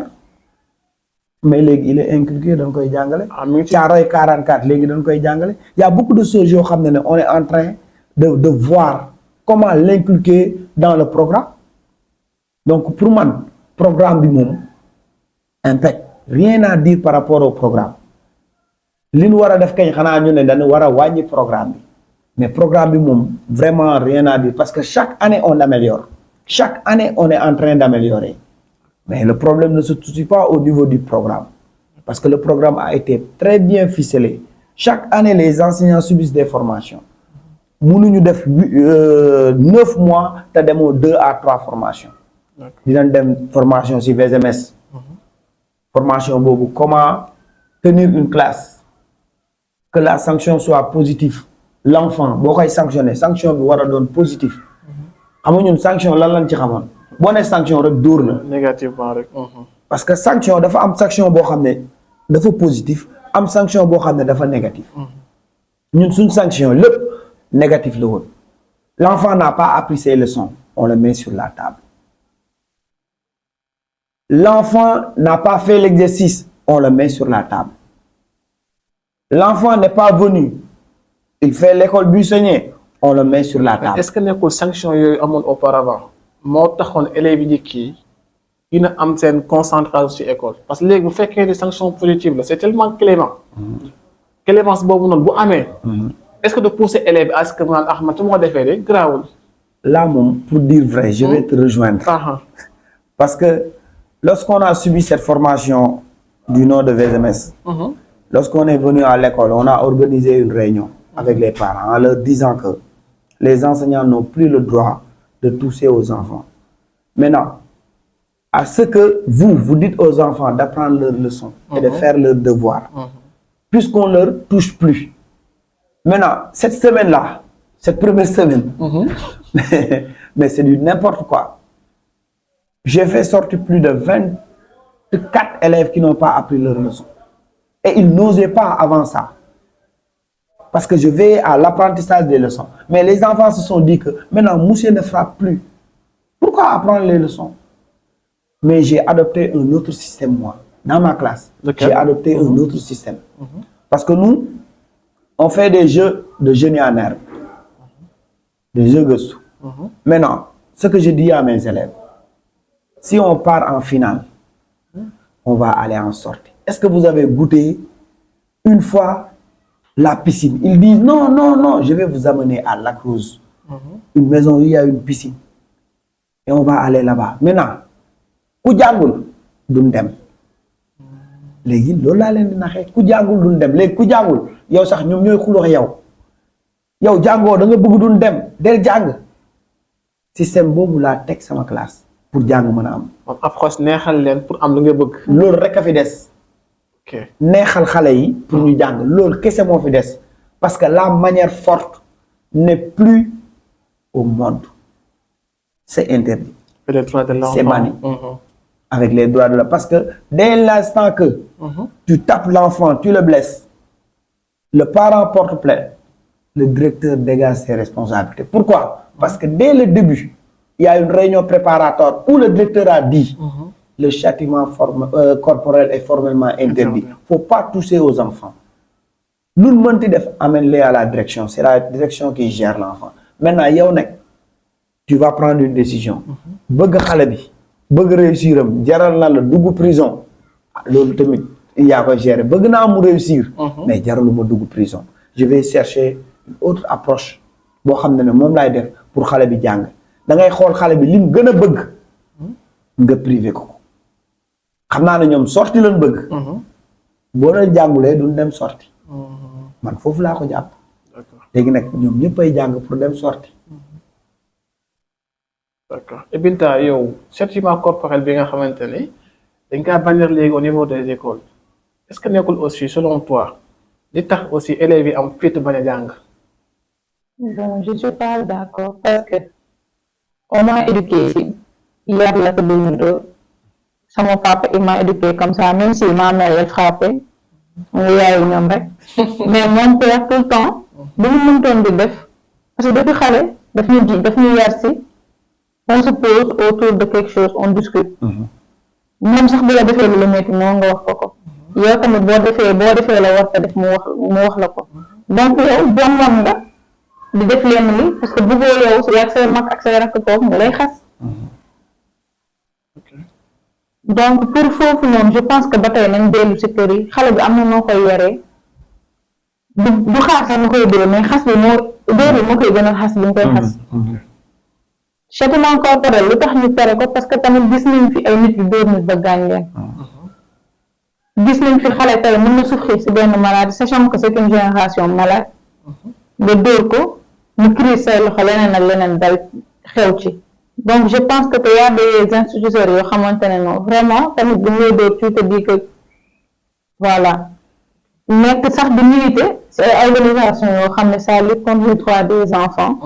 mais léegi il est inculqué dañ koy jàngale. Caaroy 44 léegi dañ koy jàngale. Il y a beaucoup de choses yoo xam ne on est en train de voir comment l'inculquer dans le programme. Donc pour man programme bi moom impec. Rien à dire par rapport au programme. Li ñu war a def kañ xanaa ñu ne dañu war a wàññi programme bi mais programme bi moom vraiment rien à dire parce que chaque année on améliore. Chaque année on est en train d'améliorer. Mais le problème ne se situe pas au niveau du programme parce que le programme a été très bien ficelé. Chaque année les enseignants subissent des formations. Mënuñu def 9 mois te demoo 2 à 3 formations. Dinañ dem formation ci VSMS. Formation boobu comment tenir une classe. Que la sanction soit positive. L'enfant boo koy sanctionner sanction bi war a doon positif. Xam nga ñun sanction lan lañ ci xamoon boo nee sanction rek dóor la.
Négativement rek.
Parce que sanction dafa am sanction boo xam ne dafa positif am sanction boo xam ne dafa négatif. ñun suñ sanction lépp négatif la woon. L'enfant n'a pas appris ses leçons on le met sur la table. L'enfant n'a pas fait l'exercice on le met sur la table. L'enfant n'est pas venu. Il fait l'école buissonnière. On le met sur la table.
Est-ce que nekkul sanction yooyu amoon auparavant moo taxoon élèves yi njëkk yi dina am seen concentration ci école parce que léegi bu fekkee ni sanction positive la c'est tellement clément. Clémence boobu noonu bu amee. Est-ce que de pousser élèves à ce que man ma su ma ko defee de garaawul.
Là moom pour dire vrai je vais te rejoindre. Parce que lorsqu'on a subi cette formation du nom de VSMS. Lorsqu'on est venu à l'école, on a organisé une réunion avec les parents en leur disant que les enseignants n'ont plus le droit de toucher aux enfants. Maintenant, à ce que vous dites aux enfants d'apprendre leurs leçons et de faire leurs devoirs, puisqu'on ne leur touche plus, Maintenant, cette semaine-là, cette première semaine, mais c'est du n'importe quoi. J'ai fait sortir plus de 24 élèves qui n'ont pas appris leur leçon. Et ils n'osaient pas avant ça. Parce que je veillais à l'apprentissage des leçons. Mais les enfants se sont dit que maintenant, monsieur ne frappe plus. Pourquoi apprendre les leçons? Mais j'ai adopté un autre système, moi. Dans ma classe, j'ai adopté un autre système. Parce que nous, on fait des jeux de génie en herbe. Des jeux de sous. Maintenant, ce que je dis à mes élèves, si on part en finale, on va aller en sortie. Est-ce que vous avez goûté une fois la piscine? Ils disent non, non, non, je vais vous amener à Lac Rose. Une maison où il y a une piscine. Et on va aller là-bas. Maintenant, ku jàngul duñ dem. Léegi loolu laa leen di naxee ku jàngul duñ dem léegi ku jàngul yow sax ñoom ñooy xuloo yow. Yow jàngoo da nga bëgg duñ dem del jàng. Système boobu laa teg sama classe pour jàng mën a am.
approche neexal leen pour am lu nga bëgg.
loolu rek a fi des.
ok
neexal xale yi pour ñu jàng loolu kese moo fi des parce que la manière forte n'est plus au monde. C'est interdit. C'est banni. Avec les droits de l'homme. Parce que dès l'instant que tu tapes l'enfant, tu le blesses, le parent porte plainte, le directeur dégage ses responsabilités. Pourquoi? Parce que dès le début, il y a une réunion préparatoire où le directeur a dit le châtiment corporel est formellement interdit. Il ne faut pas toucher aux enfants. Nous, nous amène-les à la direction. C'est la direction qui gère l'enfant. Maintenant, il y a tu vas prendre une décision. Bëgg xale bi, bëgg réussir am, jaral na la dugg prison. Loolu tamit yaa ko gérer. Bëgg naa mu réussir, mais jaraluma dugg prison. Je vais chercher une autre approche boo xam ne moom laay def pour xale bi jàng. Da ngay xool xale bi lim gën a bëgg nga privé ko. Xam naa ne ñoom sorti lañ bëgg. Boo leen jàngulee duñ dem sorti. Man foofu laa ko jàpp. Léegi nag ñoom ñëppay jàng pour dem sorti.
D'accord. Et Binta, yow châtiment corporel bi nga xamante ne dañ kaa bannir léegi au niveau des écoles est-ce que nekkul aussi selon toi li tax aussi élèves yi am fit bañ a jàng?
Bon, je suis pas d'accord parce que on m'a éduqué ici. Il y a de la table. Mon papa il m'a éduqué comme ça, même si ma mère elle frappait. Mais mon père tout le temps, bu mu mëntoon di def parce que depuis xale daf ñu yar si. On se pose autour de quelque chose, on discute. Même sax bu la defee lu la metti moo nga wax ko yow tamit boo defee la war a def mu wax la ko donc yow bonnoon nga di def lenn li parce que bëggoo yow yaa say mag ak say rakk toog mu lay xas. Donc pour foofu noonu je pense que ba tey nañ dellu si kër yi xale bi am na noo koy yoree du xaar sax nga koy dóor mais xas bi moo koy gën a xas bi nga koy xas. Châtiment corporel lu tax ñu tere ko parce que tamit gis nañ fi ay nit yu dóor nit ba gaañ leen. Gis nañ fi xale tey mën na souffrir si benn maladie sachant que c'est une génération malade. Nga dóor ko mu crise say loxo leneen ak leneen dal xew ci. Donc je pense que y a des instituteurs yoo xamante ne non vraiment tamit bu ñuy dóor tu te dis que voilà nekk sax di militer c'est ay organisation yoo xam ne ça lutte contre les droits des enfants.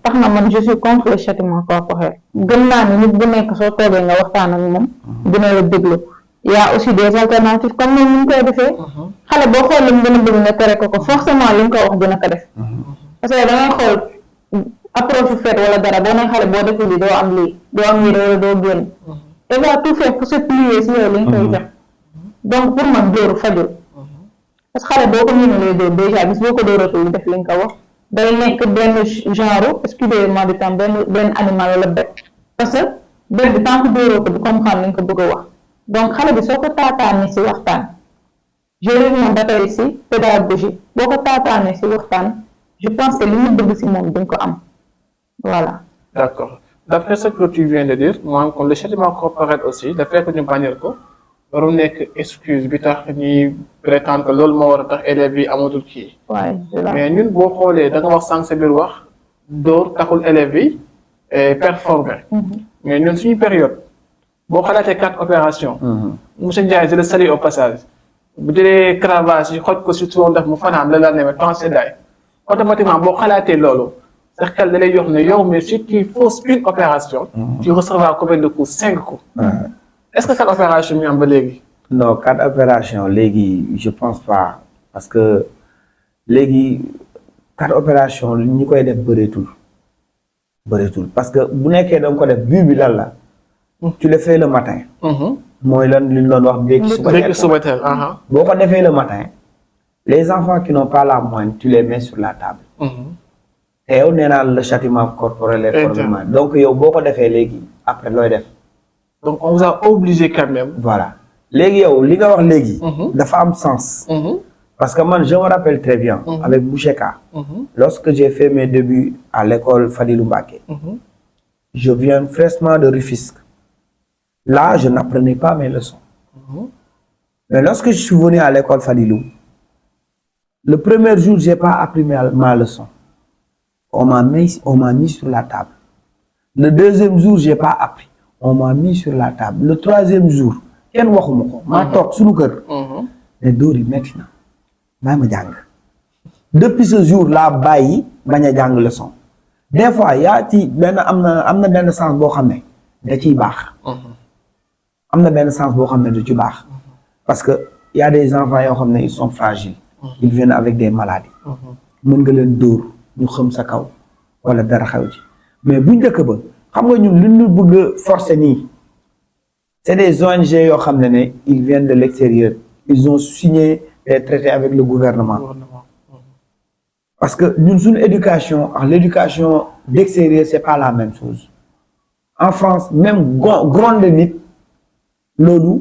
tax na man je suis contre le châtiment corporel. gëm naa ni nit bu nekk soo toogee nga waxtaan ak moom dina la déglu. Il y a aussi des alternatives comme ni ñu koy defee. xale boo xool li mu gën a bëgg nga tere ko forcément li nga ko wax dina ko def. parce que da ngay xool approche fait wala dara boo nee xale boo defee lii doo am lii wala doo génn. il va tout faire pour se plier si yow li nga koy def. donc pour man dóoru fajul. parce que xale boo ko mënulee dóor déjà bis boo ko dóoratul def li nga ko wax. day nekk benn genre excusez-moi du temps benn animal wala bête parce que bête bi tant que dóoroo ko du comprendre li nga ko bëgg a wax donc xale bi soo ko taataanee si waxtaan je reviens ba tey si pédagogie boo ko taataanee si waxtaan je pense que li mu bëgg si moom dañ ko am voilà.
D'accord. D'après ce que tu viens de dire moi comme le châtiment corporel aussi le fait que ñu bannir ko waru nekk excuse bi tax ñuy prétendre que loolu moo war a tax élèves yi amatul kii. mais ñun boo xoolee da nga wax sànq sa biir wax dóor taxul élèves yi performer. mais ñun suñu période boo xalaatee 4 opérations. monsieur Ndiaye je le salue au passage bu jëlee cravache yi xoj ko si turon def mu fanaan la demee temps seddaay automatiquement boo xalaatee loolu sa xel da lay jox ne yow mais si tu fausses une opération. tu recevras combien de coups 5 coups. est-ce que 4 opérations mi am ba léegi.
non 4 opérations léegi je pense pas parce que léegi 4 opérations ñi koy def bëreetul parce que bu nekkee da nga ko def but bi lan la. tu le fais le matin. mooy lan li ñu doon wax
dégg suba teel.
boo ko defee le matin les enfants qui n'ont pas la moyenne tu les mets sur la table. te yow nee naa le châtiment corporel et formel donc yow boo ko defee léegi après looy def.
donc on vous a obligé quand même.
voilà léegi yow li nga wax léegi. dafa am sens. parce que man je me rappelle très bien. avec Boucheka. lorsque j'ai fait mes débuts à l'école Fadilou Mbacké. je viens fraîchement de Rufisque. là je n'apprenais pas mes leçons. mais lorsque je suis venu à l'école Fadilou. le premier jour j'ai pas appris ma leçon. on m'a mis sur la table. le deuxième jour j'ai pas appris. on m'a mis sur la table le troisième jour kenn waxuma ko maa toog suñu kër. ne dóor yi metti na maa ma jàng. depuis ce jour laa bàyyi bañ a jàng leçon. des fois yaa ci benn am na benn sens boo xam ne da ciy baax. am na benn sens boo xam ne da ci baax. parce que y a des enfants yoo xam ne ils sont fragiles. ils viennent avec des maladies. mën nga leen dóor ñu xam sa kaw wala dara xew ci mais bu njëkk ba xam nga ñun li ñu bëgg a forcer nii c'est des ONG yoo xam ne ils viennent de l'extérieur ils ont signé des traités avec le gouvernement parce que ñun suñu éducation ak l'éducation d'extérieur c'est pas la même chose en France même gronde nit loolu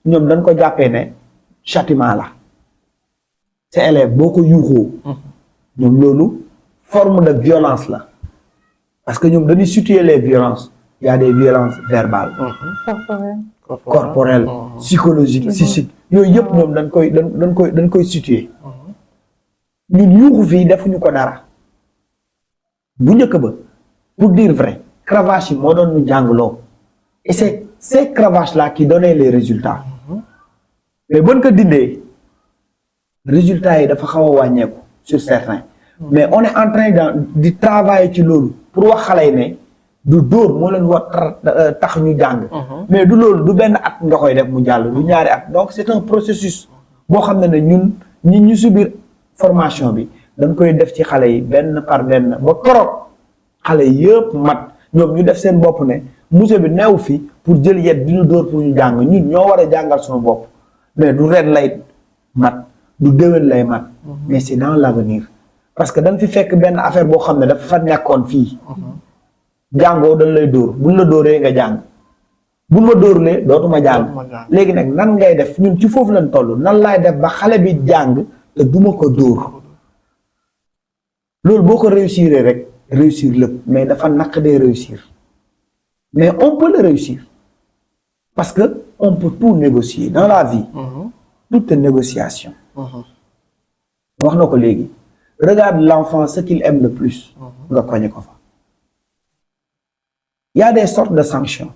ñoom dañ ko jàppee ne châtiment la sa élève boo ko yuuxoo ñoom loolu forme de violence là parce que ñoom dañuy situer les violences il y a des violences verbales corporelles psychologiques psychiques yooyu yëpp ñoom dañ koy situer ñun yuuxu fii defuñu ko dara bu njëkk ba pour dire vrai cravache yi moo doon ñu jàngloo et c'est ces cravaches là qui donnaient les résultats mais bon ko dindee résultats yi dafa xaw a wàññeeku sur certains mais on est en train de travailler ci loolu pour wax xale yi ne du dóor moo leen war tax ñu jàng mais du loolu du benn at nga koy def mu jàll du ñaari at donc c'est un processus boo xam ne ñun ñu subir formation bi dañ koy def ci xale yi benn par benn ba koroog xale yëpp mat ñoom ñu def seen bopp ne musée bi neew fi pour jël yet di ñu dóor pour ñu jàng ñun ñoo war a jàngal suñu bopp mais du ren lay mat du déwén lay mat mais c'est dans l'avenir parce que dañ fi fekk benn affaire boo xam ne dafa fa nekkoon fii jàngoo dañ lay dóor buñ la dóoree nga jàng buñ ma dóorlee dootuma jàng léegi nag nan ngay def ñun ci foofu lañ toll nan laay def ba xale bi jàng te duma ko dóor loolu boo ko réussir rek réussir lépp mais dafa naq dee réussir mais on peut le réussir parce que on peut tout négocier dans la vie toute négociation wax na ko léegi regarde l'enfant ce qu'il aime le plus nga koñe ko fa il y a des sortes de sanctions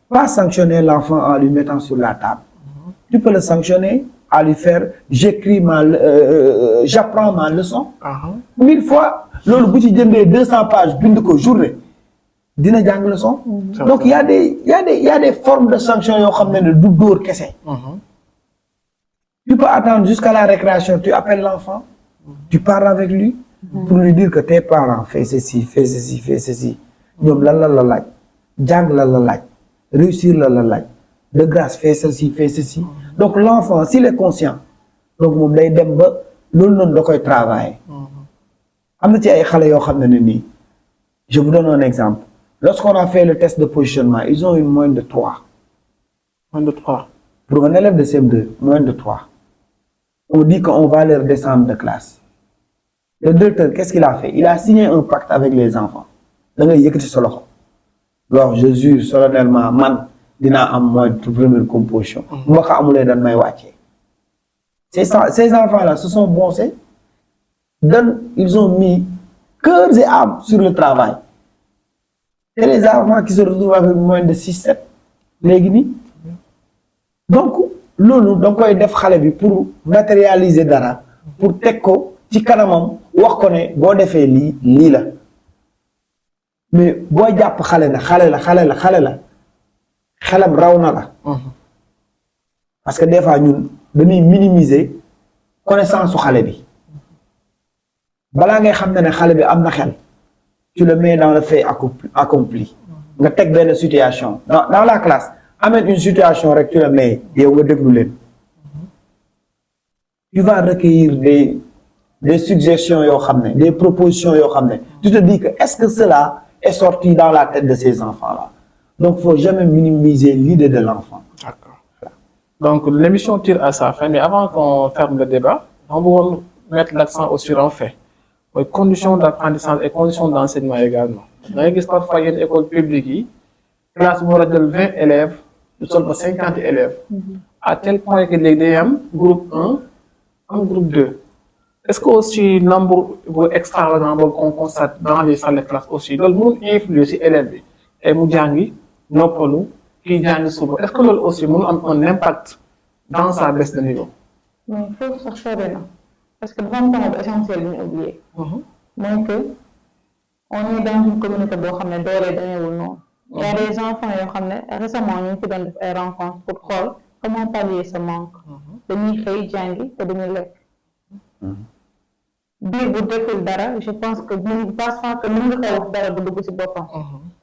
pas sanctionner l'enfant en lui mettant sur la table tu peux le sanctionner à lui faire j'apprends ma leçon 1000 fois loolu bu ci jëndee 200 pages bind ko journée dina jàng leçon donc il y a des formes de sanctions yoo xam ne du dóor kese tu peux attendre jusqu'à la récréation tu appelles l'enfant tu parles avec lui pour lui dire que tes parents fais ceci ñoom lan la laaj jàng la laaj réussir la laaj de grâce fais ceci donc l'enfant s'il est conscient donc moom day dem ba loolu noonu da koy travailler am na ci ay xale yoo xam ne nii je vous donne un exemple lorsqu'on a fait le test de positionnement ils ont une moyenne de 3 pour un élève de CM2 moyenne de 3 on dit qu'on va leur descendre de classe le directeur qu'est-ce qu'il a fait il a signé un pacte avec les enfants da ngay yëkkati sa loxo alors je jure solennellement man dinaa am moyenne de première composition bu ma ko amulee dañ may wàccee ces enfants là se sont boncés ils ont mis cœur et âme sur le travail c'est les enfants qui se retrouvent avec moyenne de 6-7 léegi nii donc loolu da nga koy def xale bi pour matérialiser dara pour teg ko ci kanamam wax ko ne boo defee lii la mais boo jàpp xale la xelam raw na la parce que des fois ñun dañuy minimiser connaissance su xale bi balaa ngay xam ne xale bi am na xel tu le mets dans le fait accompli nga teg benn situation dans la classe amène une situation rek tu le mets yow nga déglu leen tu vas recueillir des suggestions yoo xam ne des propositions yoo xam ne tu te dis que est-ce que cela est sorti dans la tête de ces enfants-là donc faut jamais minimiser l'idée de l'enfant.
D'accord. Donc l'émission tire à sa fin mais avant qu'on ferme le débat on va mettre l'accent aussi sur un fait mooy conditions d'apprentissage et conditions d'enseignement également da ngay gis parfois yenn école publique yi classe bu war a jël 20 élèves ñu sol ba 50 élèves à tel point que léegi day am groupe 1 am groupe 2 est-ce que aussi nombre bu extraordinaire boobu qu'on constate dans les salles de classe aussi loolu mënul influer ci élève bi et mu jàngi noppalu kii jàngi suba est-ce que loolu aussi mënul am un impact dans sa baisse de niveau.
mais foofu sax sori na parce que dafa am point bu essentiel bi ñu oublié. mooy que on est dans une communauté boo xam ne doole dañewul noonu. il y a des enfants yoo xam ne récemment ñu ngi fi doon def ay rencontres pour xool comment pallier ce manque. dañuy xëy jàngi te duñu lekk. biir bu deful dara je pense que mën nga ko wax dara du dugg ci boppam.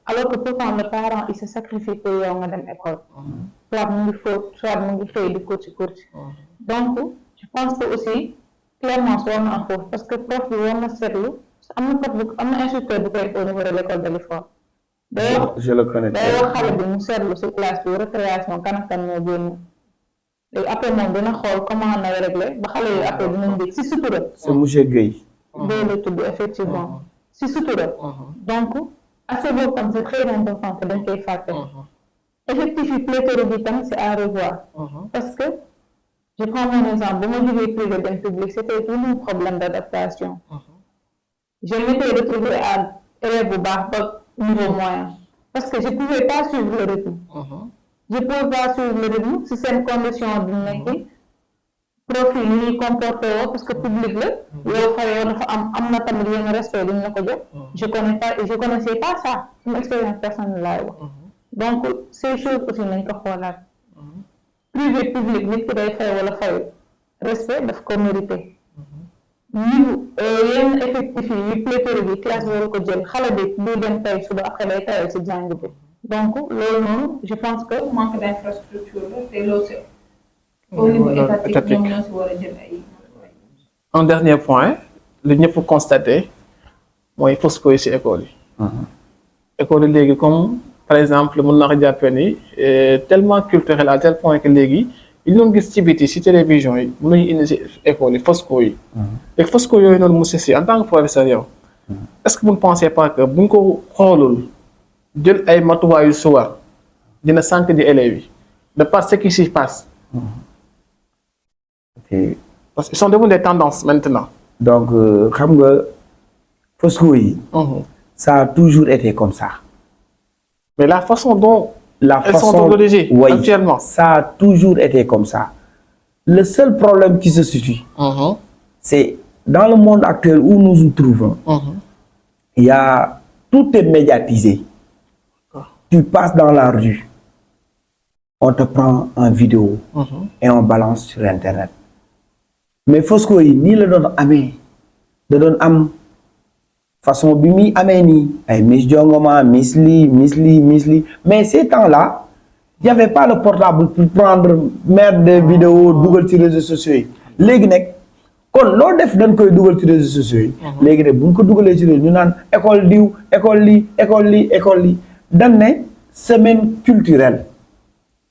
alors que pourtant le parent il se sacrifie pour yow nga dem école. soit mu ngi fóot soit mu ngi xëy di kurti donc je pense que aussi clairement war na am foofu parce que prof bi war na seetlu am na instructeur bu koy au niveau de l'école de l'IFOR.
je le connais.
day wax xale bi mu seetlu ci classe bi récréation kan ak kan ñoo génn. léegi après moom dina xool comment na régler ba xale yi après dinañ dégg ci sutura.
c'est monsieur Guèye.
Guèye la tudd effectivement ci sutura. donc aspect boobu tam c'est très important que dañ koy fàtte. effectif yi pléthorique bi tam c'est à revoir. parce que je prends mon exemple bu ma jógee privé dem public c'était tout un problème d'adaptation. je m'étais retrouvée à élève bu baax ba niveau moyen parce que je pouvais pas suivre le rythme. je pouvais pas suivre le rythme si seen condition bi nekk profil yi ñuy comporté woo parce que public la yow xale yow dafa am na tamit yenn respect duñ la ko jox je connaissais pas ça sama expérience personnelle laay wax donc ces choses aussi nañ ko xoolaat privé public nit ki day fay wala fay respect daf ko mérité niveau yenn effectif yi pléthorique bi classe waru ko jël xale bi du dem tey suba après day tayal si jàng bi donc loolu noonu je pense que manque d'infrastructure la te loolu c'est au niveau étatique ñoom ñoo si war a jël ay.
un dernier point li ñëpp constaté mooy fosco yi ci école yi. école yi léegi comme par exemple mën naa ko jàppee ni tellement culturel à tel point que léegi ñu doon gis ci biti ci télévision yi mën nañu indi ci école yi fosco yi. et fosco yooyu noonu monsieur Sy en tant que professeur yow. est-ce que vous ne pensez pas que bu ñu ko xoolul. jël ay matuwaayu suwar dina sànq di élèves yi de par ce qui s'y passe. parce qu'ils sont devenus des tendances maintenant.
donc xam nga fosco yi. ça a toujours été comme ça.
mais la façon dont. elles sont organisées actuellement.
ça a toujours été comme ça. le seul problème qui se situe. c'est dans le monde actuel où nous nous trouvons. il y a tout est médiatisé. Tu passes dans la rue, on te prend en vidéo et on balance sur Internet. Mais fosco yi nii la doon amee da doon am façon bi muy amee nii ay Miss Jongoma Miss lii mais ces temps-là il y avait pas le portable pour prendre mettre des vidéos dugal ci réseaux sociaux yi léegi nag kon loo def dañ koy dugal ci réseaux sociaux yi. léegi nag bu ñu ko dugalee ci réseau ñu naan école diw école lii. dañ ne semaine culturelle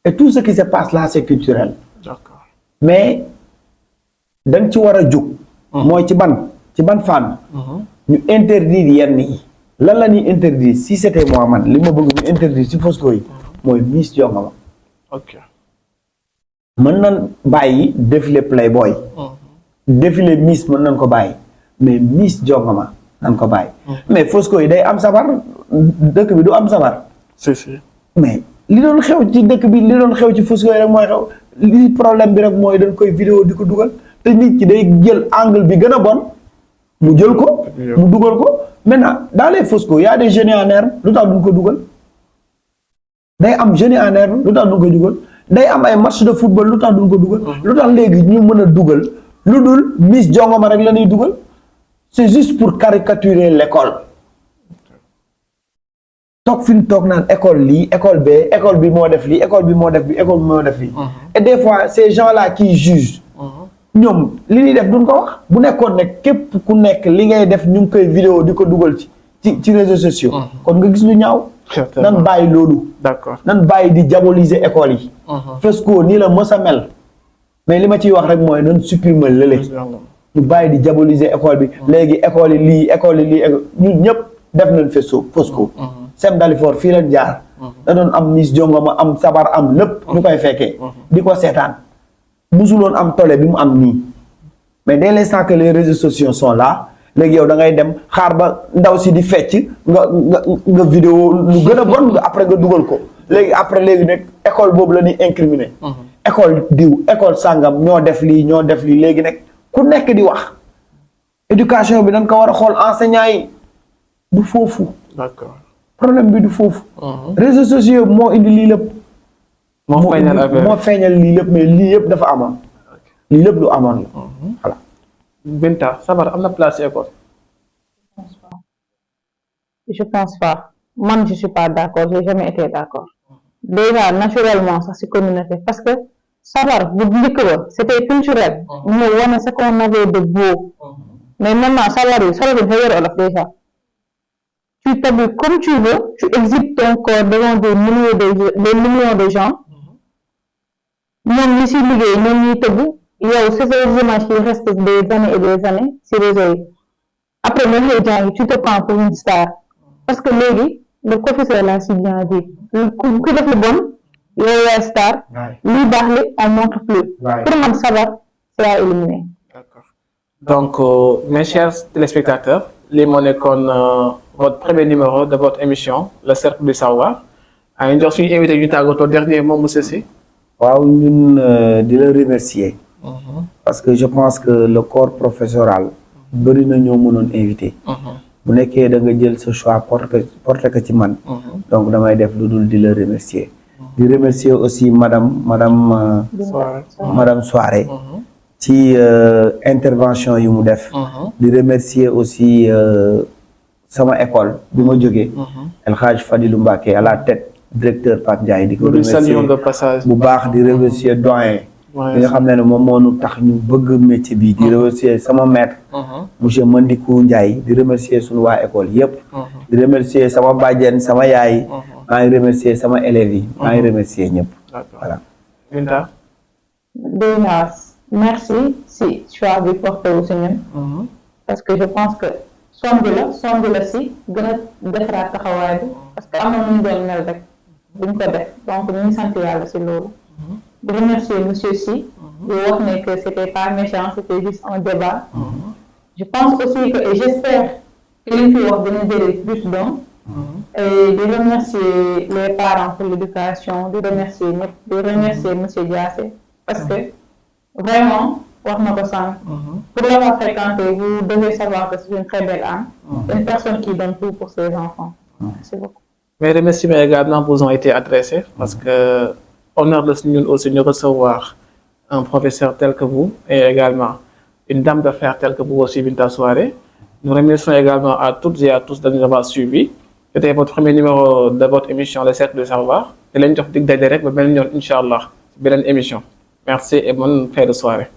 et tout ce qui se passe là c'est culturel.
D'accord.
mais dañ ci war a jóg. mooy ci ban fànn. ñu interdire yenn yi. lan la ñuy interdire si c'était moi man li ma bëgg ñu interdire si fosco yi. mooy Miss Jongama.
ok.
mën nañ bàyyi défilé Playboy. défilé Miss mën nañ ko bàyyi mais Miss Jongama nañ ko bàyyi. mais fosco yi day am sabar dëkk bi du am sabar.
si.
mais li doon xew ci dëkk bi li doon xew ci fosco yi rek mooy xew li problème bi rek mooy dañ koy vidéo di ko dugal te nit ki day jël angle bi gën a bon mu jël ko mu dugal ko maintenant dans les Fosco y a des génies en herbe lu tax duñ ko dugal day am génie en herbe lu tax duñ ko dugal day am ay match de football lu tax duñ ko dugal lu tax léegi ñu mën a dugal lu dul Miss Jongoma rek la ñuy dugal c'est juste pour caricaturer l'école toog fi mu toog naan école lii école bee école bi moo def lii école bi moo def bi école bi moo def lii et des fois ces gens-là qui jugent ñoom li ñuy def duñ ko wax bu nekkoon ne képp ku nekk li ngay def ñu ngi koy vidéo di ko dugal ci réseaux sociaux kon nga gis lu ñaaw nan bàyyi loolu
d'accord
nan bàyyi di diaboliser école yi Fesco nii la mës a mel mais li ma ciy wax rek mooy nan supprimer lële ñu bàyyi di diaboliser école bi léegi école yi lii école yi lii ñun ñëpp def nañ Fesco Sem Dalifort fii leen jaar da doon am Miss Jongoma am sabar am lépp ñu koy fekkee di ko seetaan musuloon am tole bi mu am nii mais dès l'instant que les réseaux sociaux sont là léegi yow da ngay dem xaar ba ndaw si di fecc nga vidéo lu gën a bon après nga dugal ko léegi après léegi nag école boobu la ñuy incriminer école diw école sàngam ñoo def lii léegi nag ku nekk di wax éducation bi dañ ko war a xool enseignants yi du foofu
d'accord
problème bi du foofu réseaux sociaux moo indi lii lépp moo feeñal lii lépp mais lii yëpp dafa amoon lii lépp lu amoon la voilà
Binta sabar am na place ci école
je pense pas man je suis pas d'accord j'ai jamais été d'accord déjà naturellement sax ci communauté parce que sabar bu njëkk ba c'était culturel mu wane ce qu'on avait de beau mais maintenant sabar yi solo dafa yor olof déjà tu t'habilles comme tu veux tu exhibes ton corps devant des millions de gens ñoom ñi ci liggéey ñoom ñuy tëgg yow c'est ces images qui restent des années et des années ci réseau yi après même les gens yi tu te prends pour une star parce que léegi le professeur l'a si bien dit ku def lu bon yow yaay star li baax li on montre plus pour man sabar c'est à éliminer.
D'accord. Donc mes chers téléspectateurs lii moo nekkoon votre premier numéro de votre émission le cercle du savoir ay jox suñu invité ñu tàggatoo dernier mot monsieur Sy.
waaw ñun di la remercier parce que je pense que le corps professoral bëri na ñoo mënoon invité bu nekkee da nga jël ce choix porté ko ci man donc damay def lu dul di la remercier di remercier aussi madame Soirée ci intervention yu mu def di remercier aussi sama école bi ma jógee El Hadj Fadilou Mbacké à la tête directeur Pape Ndiaye di ko remercier bu baax di remercier doyen bi nga xam ne moom moo nu tax ñu bëgg métier bi di remercier sama maître monsieur Mandikou Ndiaye di remercier suñu waa école yëpp di remercier sama bàjjen sama yaay maa ngi remercier sama élèves yi maa ngi remercier ñëpp voilà
Binta
déjà merci si choix bi porté wu si ñun parce que je pense que somb la si gën a defaraat taxawaay bi parce que am na nu ñu doon mel rek buñ ko def donc ñu ngi sant yàlla si loolu di remercier monsieur Sy di wax ne que c'était pas méchant c'était juste un débat je pense aussi que et j'espère que li fi wax dina jëlee plus d'hommes et di remercier les parents pour l'éducation di remercier ñëpp di remercier monsieur Diassé parce que vraiment wax na ko sànq pour l'avoir fréquenté vous devez savoir que c'est une très belle âme une personne qui donne tout pour ses enfants merci beaucoup.
Mes remerciements également vous ont été adressés parce que honneur de ñun aussi ñu recevoir un professeur tel que vous et également une dame de fer telle que vous aussi Binta Soirée. Nous remercions également à toutes et à tous de nous avoir suivis. C'était votre premier numéro de votre émission Le Cercle du Savoir. Et lañ jox dig daje rek ba beneen yoon incha allah ci beneen émission. Merci et bonne fin de soirée.